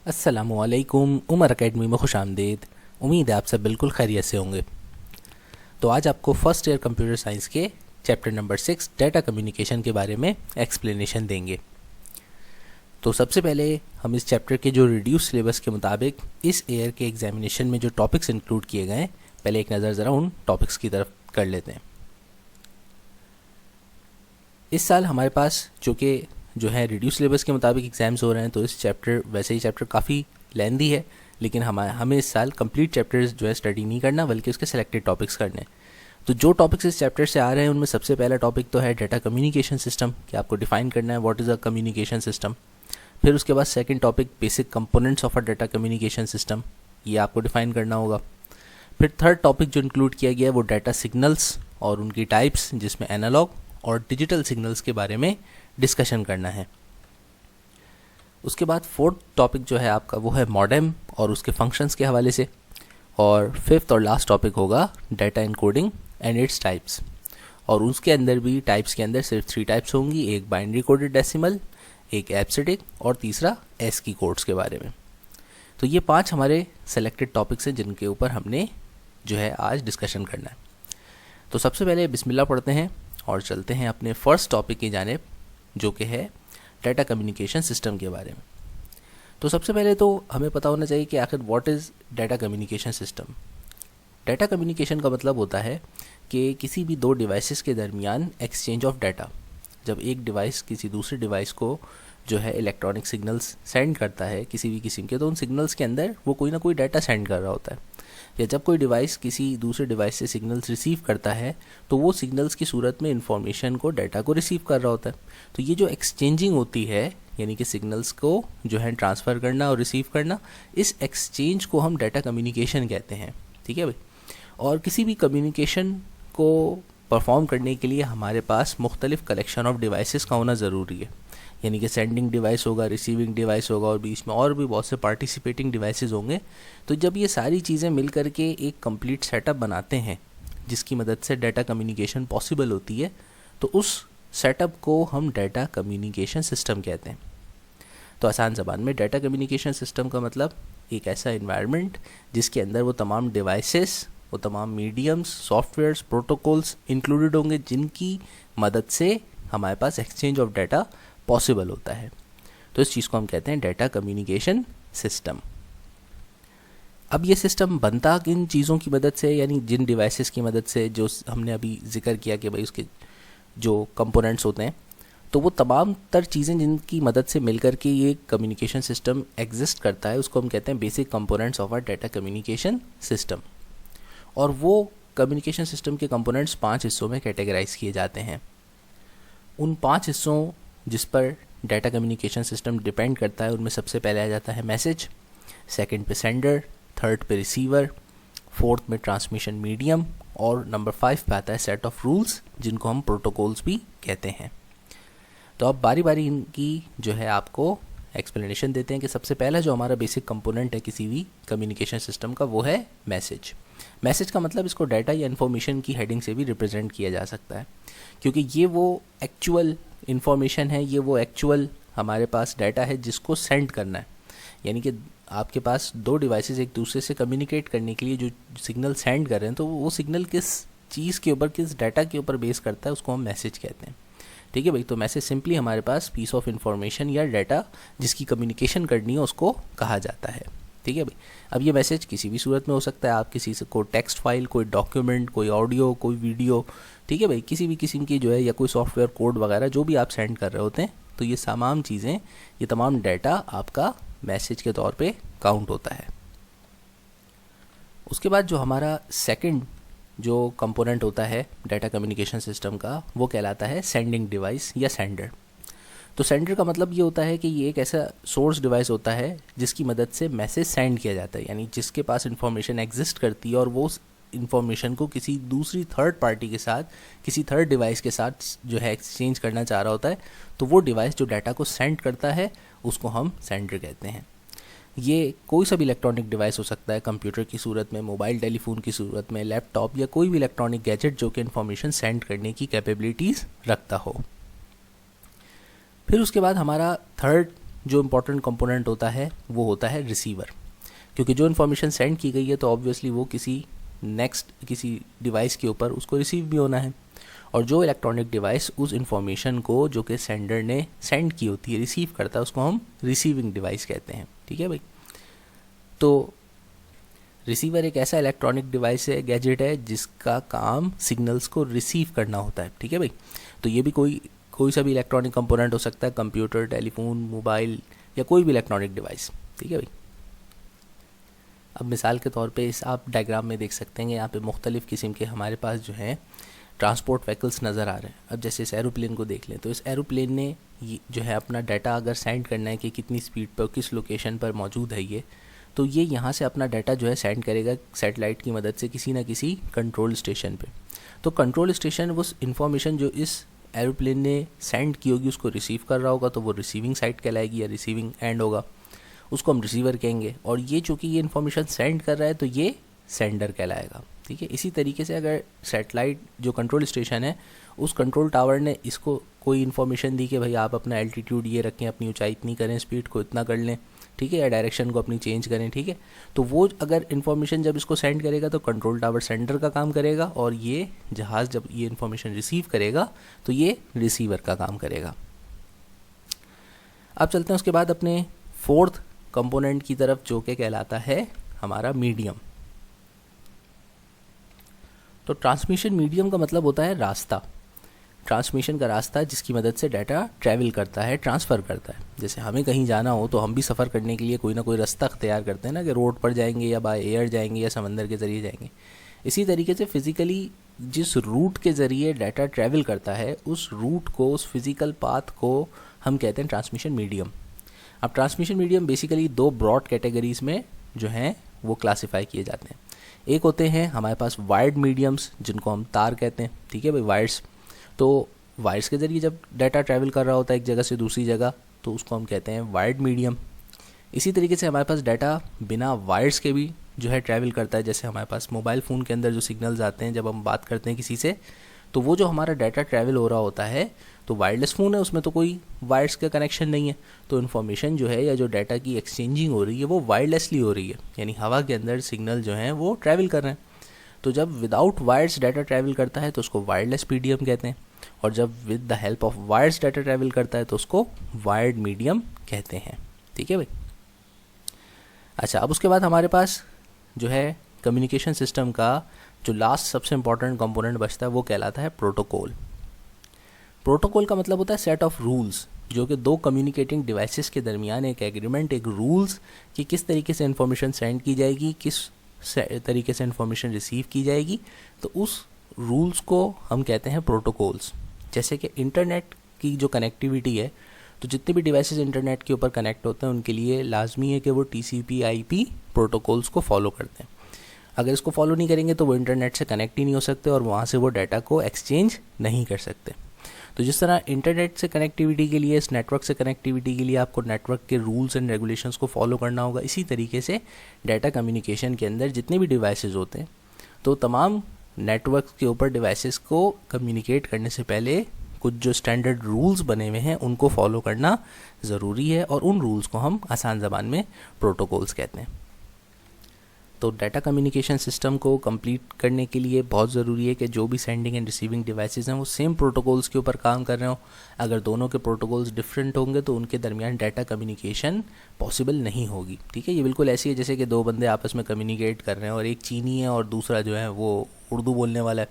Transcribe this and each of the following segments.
अस्सलामुअलैकुम। उमर एकेडमी में खुश आमदीद। उम्मीद है आप सब बिल्कुल खैरियत से होंगे। तो आज आपको फर्स्ट ईयर कंप्यूटर साइंस के चैप्टर नंबर 6 डाटा कम्युनिकेशन के बारे में एक्सप्लेनेशन देंगे। तो सबसे पहले हम इस चैप्टर के जो रिड्यूस सिलेबस के मुताबिक इस ईयर के एग्जामिनेशन में जो टॉपिक्स इंक्लूड किए गए हैं, पहले एक नज़र ज़रा उन टॉपिक्स की तरफ कर लेते हैं। इस साल हमारे पास जो है रिड्यूस सिलेबस के मुताबिक एग्जाम्स हो रहे हैं, तो इस चैप्टर वैसे ही चैप्टर काफ़ी लेंदी है, लेकिन हमें इस साल कंप्लीट चैप्टर्स जो है स्टडी नहीं करना, बल्कि उसके सेलेक्टेड टॉपिक्स करने हैं। तो जो टॉपिक्स इस चैप्टर से आ रहे हैं उनमें सबसे पहला टॉपिक तो है डाटा कम्युनिकेशन सिस्टम, कि आपको डिफाइन करना है what is a communication system. फिर उसके बाद second topic basic components of a data communication system, ये आपको डिफाइन करना होगा। फिर थर्ड टॉपिक जो इंक्लूड किया गया है वो डाटा सिग्नल्स और उनकी टाइप्स, जिसमें एनालॉग और डिजिटल सिग्नल्स के बारे में डिस्कशन करना है। उसके बाद फोर्थ टॉपिक जो है आपका वो है मॉडेम और उसके फंक्शंस के हवाले से। और फिफ्थ और लास्ट टॉपिक होगा data encoding and its types, और उसके अंदर भी टाइप्स के अंदर सिर्फ 3 टाइप्स होंगी, एक बाइनरी कोडेड डेसिमल, एक एब्सिडिक और तीसरा एस्की कोड्स के बारे में। तो ये 5 हमारे सेलेक्टेड टॉपिक्स हैं जिनके ऊपर हमने जो है आज डिस्कशन करना है। तो सबसे पहले बिस्मिल्लाह पढ़ते हैं और चलते हैं अपने फर्स्ट टॉपिक की जानिब, जो कि है डाटा कम्युनिकेशन सिस्टम के बारे में। तो सबसे पहले तो हमें पता होना चाहिए कि आखिर what is data communication system. Data communication का मतलब होता है कि किसी भी 2 डिवाइसेस के दरमियान एक्सचेंज ऑफ डाटा। जब एक डिवाइस किसी दूसरे डिवाइस को जो है इलेक्ट्रॉनिक सिग्नल्स सेंड करता है किसी भी किस्म के, तो उन सिग्नल्स के अंदर वो कोई ना कोई डाटा सेंड कर रहा होता है। या जब कोई डिवाइस किसी दूसरे डिवाइस से सिग्नल्स रिसीव करता है, तो वो सिग्नल्स की सूरत में इंफॉर्मेशन को, डाटा को रिसीव कर रहा होता है। तो ये जो एक्सचेंजिंग होती है, यानी कि सिग्नल्स को जो है ट्रांसफ़र करना और रिसीव करना, इस एक्सचेंज को हम डाटा कम्युनिकेशन कहते हैं। ठीक है भाई। और किसी भी कम्युनिकेशन को परफॉर्म करने के लिए हमारे पास मुख्तलिफ कलेक्शन ऑफ डिवाइसेस का होना ज़रूरी है। यानी कि सेंडिंग डिवाइस होगा, रिसीविंग डिवाइस होगा, और बीच में और भी बहुत से पार्टिसिपेटिंग डिवाइसेस होंगे। तो जब ये सारी चीज़ें मिल कर के एक कंप्लीट सेटअप बनाते हैं जिसकी मदद से डाटा कम्युनिकेशन पॉसिबल होती है, तो उस सेटअप को हम डाटा कम्युनिकेशन सिस्टम कहते हैं। तो आसान ज़बान में डाटा कम्युनिकेशन सिस्टम का मतलब एक ऐसा इन्वायरमेंट जिसके अंदर वो तमाम डिवाइसेस, वो तमाम मीडियम्स, सॉफ्टवेयर्स, प्रोटोकॉल्स इंक्लूडेड होंगे जिनकी मदद से हमारे पास एक्सचेंज ऑफ डाटा पॉसिबल होता है। तो इस चीज़ को हम कहते हैं डाटा कम्युनिकेशन सिस्टम। अब ये सिस्टम बनता किन चीज़ों की मदद से, यानी जिन डिवाइसेस की मदद से जो हमने अभी जिक्र किया कि भाई उसके जो कंपोनेंट्स होते हैं, तो वो तमाम तर चीज़ें जिनकी मदद से मिलकर के ये कम्युनिकेशन सिस्टम एग्जिस्ट करता है, उसको हम कहते हैं basic components of a data communication system. और वो कम्युनिकेशन सिस्टम के कंपोनेंट्स 5 हिस्सों में कैटेगराइज किए जाते हैं। उन 5 हिस्सों जिस पर डाटा कम्युनिकेशन सिस्टम डिपेंड करता है, उनमें सबसे पहले आ जाता है मैसेज, सेकंड पे सेंडर, थर्ड पे रिसीवर, फोर्थ में ट्रांसमिशन मीडियम, और नंबर 5 पे आता है सेट ऑफ रूल्स, जिनको हम प्रोटोकॉल्स भी कहते हैं। तो अब बारी बारी इनकी जो है आपको एक्सप्लेनेशन देते हैं कि सबसे पहला जो हमारा बेसिक कंपोनेंट है किसी भी कम्युनिकेशन सिस्टम का, वो है मैसेज। मैसेज का मतलब इसको डाटा या इन्फॉर्मेशन की हेडिंग से भी रिप्रेजेंट किया जा सकता है, क्योंकि ये वो एक्चुअल इन्फॉर्मेशन है, ये वो एक्चुअल हमारे पास डाटा है जिसको सेंड करना है। यानी कि आपके पास 2 डिवाइसेस एक दूसरे से कम्युनिकेट करने के लिए जो सिग्नल सेंड कर रहे हैं, तो वो सिग्नल किस चीज़ के ऊपर, किस डाटा के ऊपर बेस करता है, उसको हम मैसेज कहते हैं। ठीक है भाई। तो मैसेज सिंपली हमारे पास पीस ऑफ इंफॉर्मेशन या डाटा जिसकी कम्युनिकेशन करनी है उसको कहा जाता है। ठीक है भाई। अब ये मैसेज किसी भी सूरत में हो सकता है, आप किसी से कोई टेक्स्ट फाइल, कोई डॉक्यूमेंट, कोई ऑडियो, कोई वीडियो, ठीक है भाई, किसी भी किस्म की जो है, या कोई सॉफ्टवेयर कोड वगैरह जो भी आप सेंड कर रहे होते हैं, तो ये तमाम चीज़ें, ये तमाम डाटा आपका मैसेज के तौर पे काउंट होता है। उसके बाद जो हमारा सेकंड जो कंपोनेंट होता है डाटा कम्युनिकेशन सिस्टम का, वो कहलाता है सेंडिंग डिवाइस या सेंडर। तो सेंडर का मतलब ये होता है कि ये एक ऐसा सोर्स डिवाइस होता है जिसकी मदद से मैसेज सेंड किया जाता है, यानी जिसके पास इंफॉर्मेशन एग्जिस्ट करती है और वो इंफॉर्मेशन को किसी दूसरी थर्ड पार्टी के साथ, किसी थर्ड डिवाइस के साथ जो है एक्सचेंज करना चाह रहा होता है, तो वो डिवाइस जो डाटा को सेंड करता है उसको हम सेंडर कहते हैं। ये कोई सा भी इलेक्ट्रॉनिक डिवाइस हो सकता है, कंप्यूटर की सूरत में, मोबाइल टेलीफोन की सूरत में, लैपटॉप, या कोई भी इलेक्ट्रॉनिक गैजेट जो कि इन्फॉर्मेशन सेंड करने की कैपेबिलिटीज़ रखता हो। फिर उसके बाद हमारा थर्ड जो इम्पोर्टेंट कंपोनेंट होता है वो होता है रिसीवर, क्योंकि जो इन्फॉर्मेशन सेंड की गई है तो ऑब्वियसली वो किसी किसी डिवाइस के ऊपर उसको रिसीव भी होना है, और जो इलेक्ट्रॉनिक डिवाइस उस इन्फॉर्मेशन को जो कि सेंडर ने सेंड की होती है रिसीव करता है उसको हम रिसीविंग डिवाइस कहते हैं। ठीक है भाई। तो रिसीवर एक ऐसा इलेक्ट्रॉनिक डिवाइस है, गैजेट है, जिसका काम सिग्नल्स को रिसीव करना होता है। ठीक है भाई। तो ये भी कोई सा भी इलेक्ट्रॉनिक कंपोनेंट हो सकता है, कंप्यूटर, टेलीफोन, मोबाइल या कोई भी इलेक्ट्रॉनिक डिवाइस। ठीक है भाई। अब मिसाल के तौर पे इस आप डायग्राम में देख सकते हैं, यहाँ पे मुख्तलिफ़ किस्म के हमारे पास जो हैं ट्रांसपोर्ट व्हीकल्स नज़र आ रहे हैं। अब जैसे इस एरोप्लेन को देख लें, तो इस एरोप्लेन ने ये जो है अपना डाटा अगर सेंड करना है कि कितनी स्पीड पर किस लोकेशन पर मौजूद है ये, तो ये यहाँ से अपना डाटा जो है सेंड करेगा सैटेलाइट की मदद से किसी ना किसी कंट्रोल स्टेशन पे। तो कंट्रोल स्टेशन उस इन्फॉर्मेशन जो इस एरोप्लेन ने सेंड की होगी उसको रिसीव कर रहा होगा, तो वो रिसीविंग साइड कहलाएगी या रिसीविंग एंड होगा, उसको हम रिसीवर कहेंगे। और ये चूँकि ये इन्फॉर्मेशन सेंड कर रहा है तो ये सेंडर कहलाएगा। ठीक है। इसी तरीके से अगर सैटेलाइट जो कंट्रोल स्टेशन है उस कंट्रोल टावर ने इसको कोई इन्फॉर्मेशन दी कि भाई आप अपना एल्टीट्यूड ये रखें, अपनी ऊंचाई इतनी करें, स्पीड को इतना कर लें, ठीक है, या डायरेक्शन को अपनी चेंज करें, ठीक है, तो वो अगर इन्फॉर्मेशन जब इसको सेंड करेगा तो कंट्रोल टावर सेंडर का काम करेगा, और ये जहाज़ जब ये इन्फॉर्मेशन रिसीव करेगा तो ये रिसीवर का काम करेगा। अब चलते हैं उसके बाद अपने फोर्थ कंपोनेंट की तरफ, जो कि कहलाता है हमारा मीडियम। तो ट्रांसमिशन मीडियम का मतलब होता है रास्ता, ट्रांसमिशन का रास्ता जिसकी मदद से डाटा ट्रैवल करता है, ट्रांसफ़र करता है। जैसे हमें कहीं जाना हो तो हम भी सफ़र करने के लिए कोई ना कोई रास्ता अख्तियार करते हैं ना, कि रोड पर जाएंगे या बाय एयर जाएंगे या समंदर के ज़रिए जाएंगे। इसी तरीके से फ़िज़िकली जिस रूट के ज़रिए डाटा ट्रैवल करता है उस रूट को, उस फिज़िकल पाथ को हम कहते हैं ट्रांसमिशन मीडियम। अब ट्रांसमिशन मीडियम बेसिकली दो ब्रॉड कैटेगरीज में जो हैं वो क्लासिफाई किए जाते हैं। एक होते हैं हमारे पास वायर्ड मीडियम्स, जिनको हम तार कहते हैं। ठीक है भाई, वायर्स। तो वायर्स के ज़रिए जब डाटा ट्रैवल कर रहा होता है एक जगह से दूसरी जगह तो उसको हम कहते हैं वायर्ड मीडियम। इसी तरीके से हमारे पास डाटा बिना वायर्स के भी जो है ट्रैवल करता है। जैसे हमारे पास मोबाइल फ़ोन के अंदर जो सिग्नल्स आते हैं जब हम बात करते हैं किसी से, तो वो जो हमारा डाटा ट्रैवल हो रहा होता है, तो वायरलेस फ़ोन है, उसमें तो कोई वायर्स का कनेक्शन नहीं है, तो इन्फॉर्मेशन जो है या जो डाटा की एक्सचेंजिंग हो रही है वो वायरलेसली हो रही है, यानी हवा के अंदर सिग्नल जो हैं वो ट्रैवल कर रहे हैं। तो जब विदाउट वायर्स डाटा ट्रैवल करता है तो उसको वायरलेस मीडियम कहते हैं, और जब with the help of wires data travel करता है तो उसको वायर्ड मीडियम कहते हैं। ठीक है भाई। अच्छा, अब उसके बाद हमारे पास जो है कम्युनिकेशन सिस्टम का जो लास्ट सबसे इम्पॉर्टेंट कंपोनेंट बचता है वो कहलाता है प्रोटोकॉल। प्रोटोकॉल का मतलब होता है सेट ऑफ रूल्स, जो कि दो कम्युनिकेटिंग डिवाइसेस के दरमियान एक एग्रीमेंट, एक रूल्स कि किस तरीके से इन्फॉर्मेशन सेंड की जाएगी, किस तरीके से इन्फॉर्मेशन रिसीव की जाएगी, तो उस रूल्स को हम कहते हैं प्रोटोकॉल्स। जैसे कि इंटरनेट की जो कनेक्टिविटी है, तो जितने भी डिवाइसेस इंटरनेट के ऊपर कनेक्ट होते हैं उनके लिए लाजमी है कि वो TCP/IP प्रोटोकॉल्स को फॉलो करते हैं। अगर इसको फॉलो नहीं करेंगे तो वो इंटरनेट से कनेक्ट ही नहीं हो सकते और वहाँ से वो डाटा को एक्सचेंज नहीं कर सकते। तो जिस तरह इंटरनेट से कनेक्टिविटी के लिए, इस नेटवर्क से कनेक्टिविटी के लिए आपको नेटवर्क के रूल्स एंड रेगुलेशंस को फॉलो करना होगा, इसी तरीके से डाटा कम्युनिकेशन के अंदर जितने भी डिवाइसेस होते हैं, तो तमाम नेटवर्क के ऊपर डिवाइसेस को कम्युनिकेट करने से पहले कुछ जो स्टैंडर्ड रूल्स बने हुए हैं उनको फॉलो करना ज़रूरी है, और उन रूल्स को हम आसान ज़बान में प्रोटोकॉल्स कहते हैं। तो डाटा कम्युनिकेशन सिस्टम को कंप्लीट करने के लिए बहुत ज़रूरी है कि जो भी सेंडिंग एंड रिसीविंग डिवाइसेस हैं वो सेम प्रोटोकॉल्स के ऊपर काम कर रहे हो। अगर दोनों के प्रोटोकॉल्स डिफरेंट होंगे तो उनके दरमियान डाटा कम्युनिकेशन पॉसिबल नहीं होगी। ठीक है, ये बिल्कुल ऐसी है जैसे कि दो बंदे आपस में कम्युनिकेट कर रहे हैं और एक चीनी है और दूसरा जो है वो उर्दू बोलने वाला है।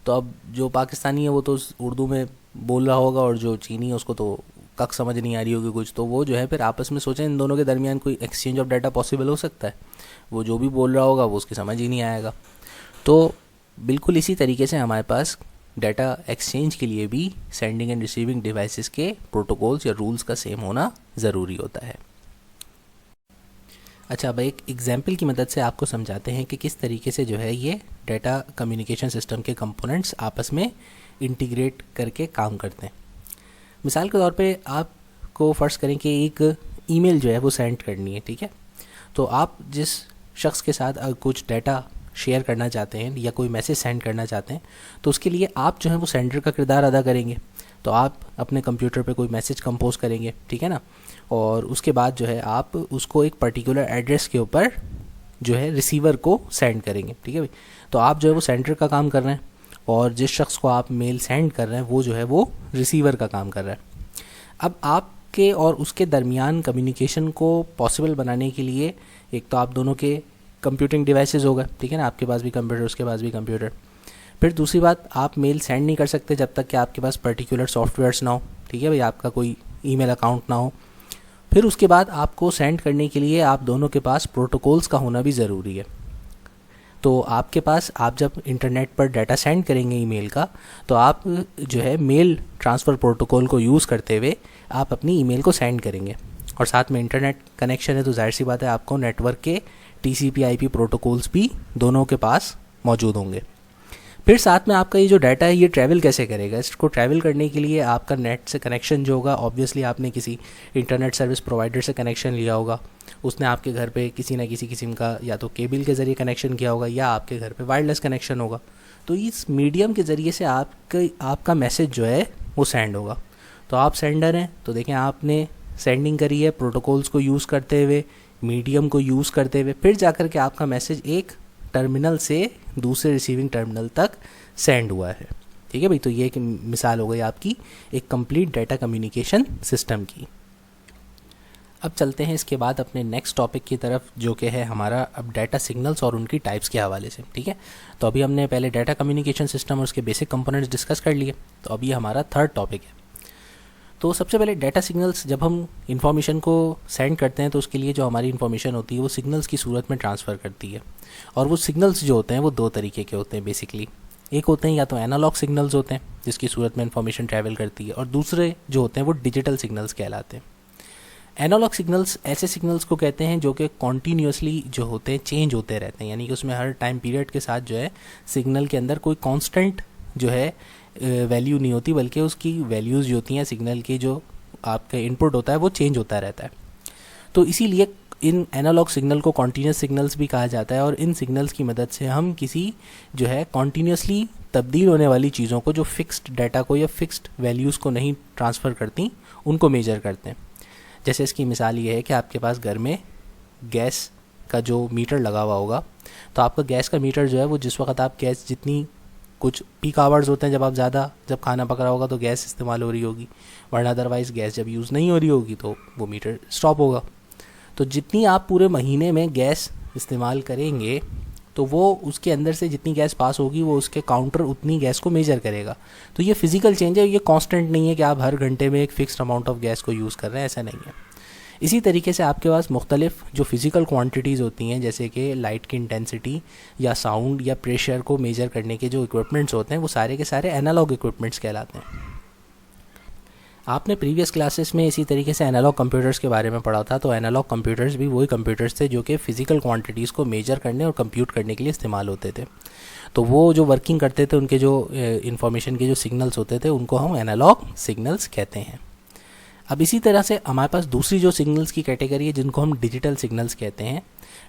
तो अब जो पाकिस्तानी है वो तो उर्दू में बोल रहा होगा और जो चीनी है उसको तो कक समझ नहीं आ रही होगी कुछ, तो वो जो है फिर आपस में सोचें इन दोनों के दरमियान कोई एक्सचेंज ऑफ डाटा पॉसिबल हो सकता है? वो जो भी बोल रहा होगा वो उसकी समझ ही नहीं आएगा। तो बिल्कुल इसी तरीके से हमारे पास डाटा एक्सचेंज के लिए भी सेंडिंग एंड रिसीविंग डिवाइसेस के प्रोटोकॉल्स या रूल्स का सेम होना ज़रूरी होता है। अच्छा, अब एक एग्जाम्पल की मदद से आपको समझाते हैं कि किस तरीके से जो है ये डाटा कम्युनिकेशन सिस्टम के कंपोनेंट्स आपस में इंटीग्रेट करके काम करते हैं। मिसाल के तौर पे आपको फ़र्ज़ करें कि एक ईमेल जो है वो सेंड करनी है, ठीक है। तो आप जिस शख्स के साथ कुछ डाटा शेयर करना चाहते हैं या कोई मैसेज सेंड करना चाहते हैं, तो उसके लिए आप जो है वो सेंडर का किरदार अदा करेंगे। तो आप अपने कंप्यूटर पे कोई मैसेज कंपोज करेंगे, ठीक है ना, और उसके बाद जो है आप उसको एक पर्टिकुलर एड्रेस के ऊपर जो है रिसीवर को सेंड करेंगे, ठीक है भाई। तो आप जो है वो सेंडर का काम कर रहे हैं और जिस शख्स को आप मेल सेंड कर रहे हैं वो जो है वो रिसीवर का काम कर रहा है। अब आपके और उसके दरमियान कम्युनिकेशन को पॉसिबल बनाने के लिए एक तो आप दोनों के कंप्यूटिंग डिवाइसेस होगा, ठीक है ना, आपके पास भी कंप्यूटर उसके पास भी कंप्यूटर। फिर दूसरी बात, आप मेल सेंड नहीं कर सकते जब तक कि आपके पास पर्टिकुलर सॉफ्टवेयर्स ना हो, ठीक है भाई, आपका कोई ईमेल अकाउंट ना हो। फिर उसके बाद आपको सेंड करने के लिए आप दोनों के पास प्रोटोकॉल्स का होना भी ज़रूरी है। तो आपके पास, आप जब इंटरनेट पर डाटा सेंड करेंगे ईमेल का, तो आप जो है मेल ट्रांसफ़र प्रोटोकॉल को यूज़ करते हुए आप अपनी ईमेल को सेंड करेंगे। और साथ में इंटरनेट कनेक्शन है तो जाहिर सी बात है आपको नेटवर्क के TCP/IP प्रोटोकॉल्स भी दोनों के पास मौजूद होंगे। फिर साथ में आपका ये जो डाटा है ये ट्रैवल कैसे करेगा, इसको ट्रैवल करने के लिए आपका नेट से कनेक्शन जो होगा, ऑब्वियसली आपने किसी इंटरनेट सर्विस प्रोवाइडर से कनेक्शन लिया होगा, उसने आपके घर पे किसी ना किसी किस्म का या तो केबल के ज़रिए कनेक्शन किया होगा या आपके घर पे वायरलेस कनेक्शन होगा। तो इस मीडियम के ज़रिए से आपका मैसेज जो है वो सेंड होगा। तो आप सेंडर हैं, तो देखें आपने सेंडिंग करी है प्रोटोकॉल्स को यूज़ करते हुए, मीडियम को यूज़ करते हुए, फिर जाकर के आपका मैसेज एक टर्मिनल से दूसरे रिसीविंग टर्मिनल तक सेंड हुआ है, ठीक है भाई। तो ये एक मिसाल हो गई आपकी एक कंप्लीट डाटा कम्युनिकेशन सिस्टम की। अब चलते हैं इसके बाद अपने नेक्स्ट टॉपिक की तरफ, जो कि है हमारा अब डाटा सिग्नल्स और उनकी टाइप्स के हवाले से, ठीक है। तो अभी हमने पहले डाटा कम्युनिकेशन सिस्टम और उसके बेसिक कंपोनेंट्स डिस्कस कर लिए, तो अभी हमारा थर्ड टॉपिक है। तो सबसे पहले डाटा सिग्नल्स, जब हम इंफॉर्मेशन को सेंड करते हैं तो उसके लिए जो हमारी इन्फॉर्मेशन होती है वो सिग्नल्स की सूरत में ट्रांसफ़र करती है। और वो सिग्नल्स जो होते हैं वो दो तरीके के होते हैं बेसिकली। एक होते हैं या तो एनालॉग सिग्नल्स होते हैं जिसकी सूरत में इन्फॉर्मेशन ट्रैवल करती है, और दूसरे जो होते हैं वो डिजिटल सिग्नल्स कहलाते हैं। एनालॉग सिग्नल्स ऐसे सिग्नल्स को कहते हैं जो कि कॉन्टीन्यूसली जो होते हैं चेंज होते रहते हैं, यानी कि उसमें हर टाइम पीरियड के साथ जो है सिग्नल के अंदर कोई कांस्टेंट जो है वैल्यू नहीं होती, बल्कि उसकी वैल्यूज़ जो होती हैं सिग्नल की, जो आपका इनपुट होता है वो चेंज होता रहता है। तो इसीलिए इन एनालॉग सिग्नल को कॉन्टीन्यूस सिग्नल्स भी कहा जाता है। और इन सिग्नल्स की मदद से हम किसी जो है कॉन्टीन्यूसली तब्दील होने वाली चीज़ों को, जो फिक्स्ड डाटा को या फिक्स्ड वैल्यूज़ को नहीं ट्रांसफ़र करती, उनको मेजर करते हैं। जैसे इसकी मिसाल ये है कि आपके पास घर में गैस का जो मीटर लगा हुआ होगा, तो आपका गैस का मीटर जो है वो जिस वक्त आप गैस, जितनी कुछ पीक आवर्स होते हैं जब खाना पक रहा होगा तो गैस इस्तेमाल हो रही होगी, वरना अदरवाइज़ गैस जब यूज़ नहीं हो रही होगी तो वो मीटर स्टॉप होगा। तो जितनी आप पूरे महीने में गैस इस्तेमाल करेंगे तो वो उसके अंदर से जितनी गैस पास होगी वो उसके काउंटर उतनी गैस को मेजर करेगा। तो ये फिज़िकल चेंज है, ये कांस्टेंट नहीं है कि आप हर घंटे में एक फ़िक्स्ड अमाउंट ऑफ गैस को यूज़ कर रहे हैं, ऐसा नहीं है। इसी तरीके से आपके पास मुख्तलिफ जो फ़िज़िकल क्वांटिटीज़ होती हैं, जैसे कि लाइट की इंटेंसिटी या साउंड या प्रेशर को मेजर करने के जो इक्विपमेंट्स होते हैं वो सारे के सारे एनालॉग इक्विपमेंट्स कहलाते हैं। आपने प्रीवियस क्लासेस में इसी तरीके से एनालॉग कंप्यूटर्स के बारे में पढ़ा था। तो एनालॉग कंप्यूटर्स भी वही कंप्यूटर्स थे जो कि फ़िज़िकल क्वांटिटीज़ को मेजर करने और कंप्यूट करने के लिए इस्तेमाल होते थे। तो वो जो वर्किंग करते थे, उनके जो इंफॉर्मेशन के जो सिग्नल्स होते थे उनको हम एनालॉग सिग्नल्स कहते हैं। अब इसी तरह से हमारे पास दूसरी जो सिग्नल्स की कैटेगरी है जिनको हम डिजिटल सिग्नल्स कहते हैं।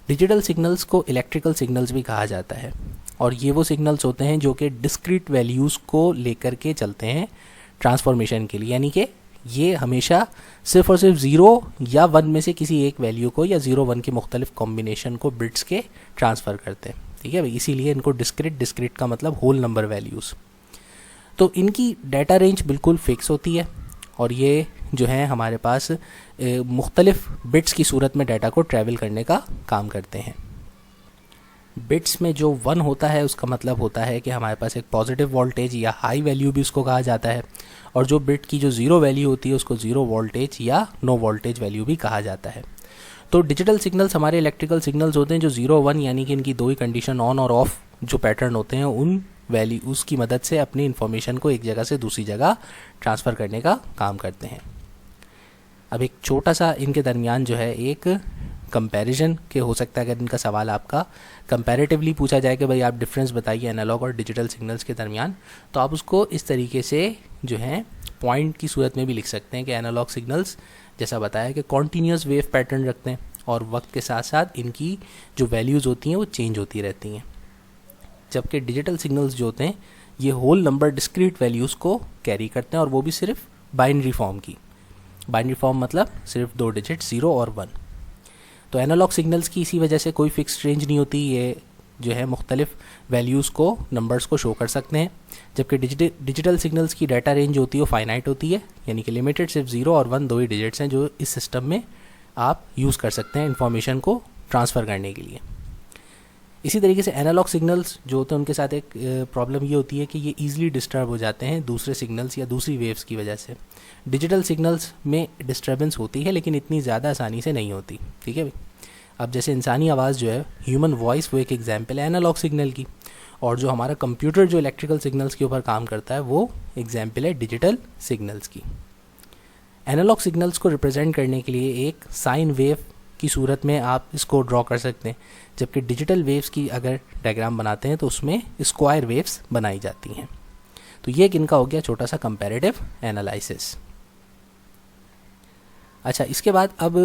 डिजिटल सिग्नल्स को इलेक्ट्रिकल सिग्नल्स भी कहा जाता है, और ये वो सिग्नल्स होते हैं जो कि डिस्क्रीट वैल्यूज़ को लेकर के चलते हैं ट्रांसफॉर्मेशन के लिए, यानी कि ये हमेशा सिर्फ और सिर्फ 0 या 1 में से किसी एक वैल्यू को या 0-1 के मुख्तलिफ कॉम्बिनेशन को बिट्स के ट्रांसफ़र करते हैं, ठीक है भाई। इसीलिए इनको डिस्क्रीट का मतलब होल नंबर वैल्यूज़। तो इनकी डाटा रेंज बिल्कुल फिक्स होती है और ये जो है हमारे पास मुख्तलिफ बिट्स की सूरत में डाटा को ट्रैवल करने का काम करते हैं। बिट्स में जो 1 होता है उसका मतलब होता है कि हमारे पास एक पॉजिटिव वोल्टेज या हाई वैल्यू भी उसको कहा जाता है, और जो बिट की जो 0 वैल्यू होती है उसको 0 वोल्टेज या नो वोल्टेज वैल्यू भी कहा जाता है। तो डिजिटल सिग्नल्स हमारे इलेक्ट्रिकल सिग्नल्स होते हैं जो 0-1 यानी कि इनकी दो ही कंडीशन ऑन और ऑफ जो पैटर्न होते हैं उन वैल्यूज़ की मदद से अपनी इन्फॉर्मेशन को एक जगह से दूसरी जगह ट्रांसफ़र करने का काम करते हैं। अब एक छोटा सा इनके दरमियान जो है एक कंपैरिजन के हो सकता है, अगर इनका सवाल आपका कंपैरेटिवली पूछा जाए कि भाई आप डिफरेंस बताइए एनालॉग और डिजिटल सिग्नल्स के दरमियान, तो आप उसको इस तरीके से जो है पॉइंट की सूरत में भी लिख सकते हैं कि एनालॉग सिग्नल्स जैसा बताया कि कॉन्टीन्यूस वेव पैटर्न रखते हैं और वक्त के साथ साथ इनकी जो वैल्यूज़ होती हैं वो चेंज होती रहती हैं, जबकि डिजिटल सिग्नल्स जो होते हैं ये होल नंबर डिस्क्रीट वैल्यूज़ को कैरी करते हैं और वो भी सिर्फ बाइनरी फॉर्म की। बाइनरी फॉर्म मतलब सिर्फ 2 डिजिट 0 और 1। तो एनालॉग सिग्नल्स की इसी वजह से कोई फिक्स रेंज नहीं होती, ये जो है मुख्तलिफ वैल्यूज़ को, नंबर्स को शो कर सकते हैं। जबकि डिजिटल सिग्नल्स की डाटा रेंज होती है वो फाइनाइट होती है, यानी कि लिमिटेड सिर्फ 0 और 1 दो ही डिजिट्स हैं जो इस सिस्टम में आप यूज़ कर सकते हैं इन्फॉर्मेशन को ट्रांसफ़र करने के लिए। इसी तरीके से एनालॉग सिग्नल्स जो होते हैं उनके साथ एक प्रॉब्लम ये होती है कि ये ईजिली डिस्टर्ब हो जाते हैं दूसरे सिग्नल्स या दूसरी वेव्स की वजह से। डिजिटल सिग्नल्स में डिस्टर्बेंस होती है लेकिन इतनी ज़्यादा आसानी से नहीं होती, ठीक है भाई। अब जैसे इंसानी आवाज़ जो है, ह्यूमन वॉइस, वो एक एग्जाम्पल है एनालॉग सिग्नल की, और जो हमारा कंप्यूटर जो इलेक्ट्रिकल सिग्नल्स के ऊपर काम करता है वो एग्जाम्पल है डिजिटल सिग्नल्स की। एनालॉग सिग्नल्स को रिप्रेजेंट करने के लिए एक साइन वेव की सूरत में आप इसको ड्रॉ कर सकते हैं, जबकि डिजिटल वेव्स की अगर डायग्राम बनाते हैं तो उसमें स्क्वायर वेव्स बनाई जाती हैं। तो ये इनका हो गया छोटा सा कंपैरेटिव एनालिसिस। अच्छा, इसके बाद अब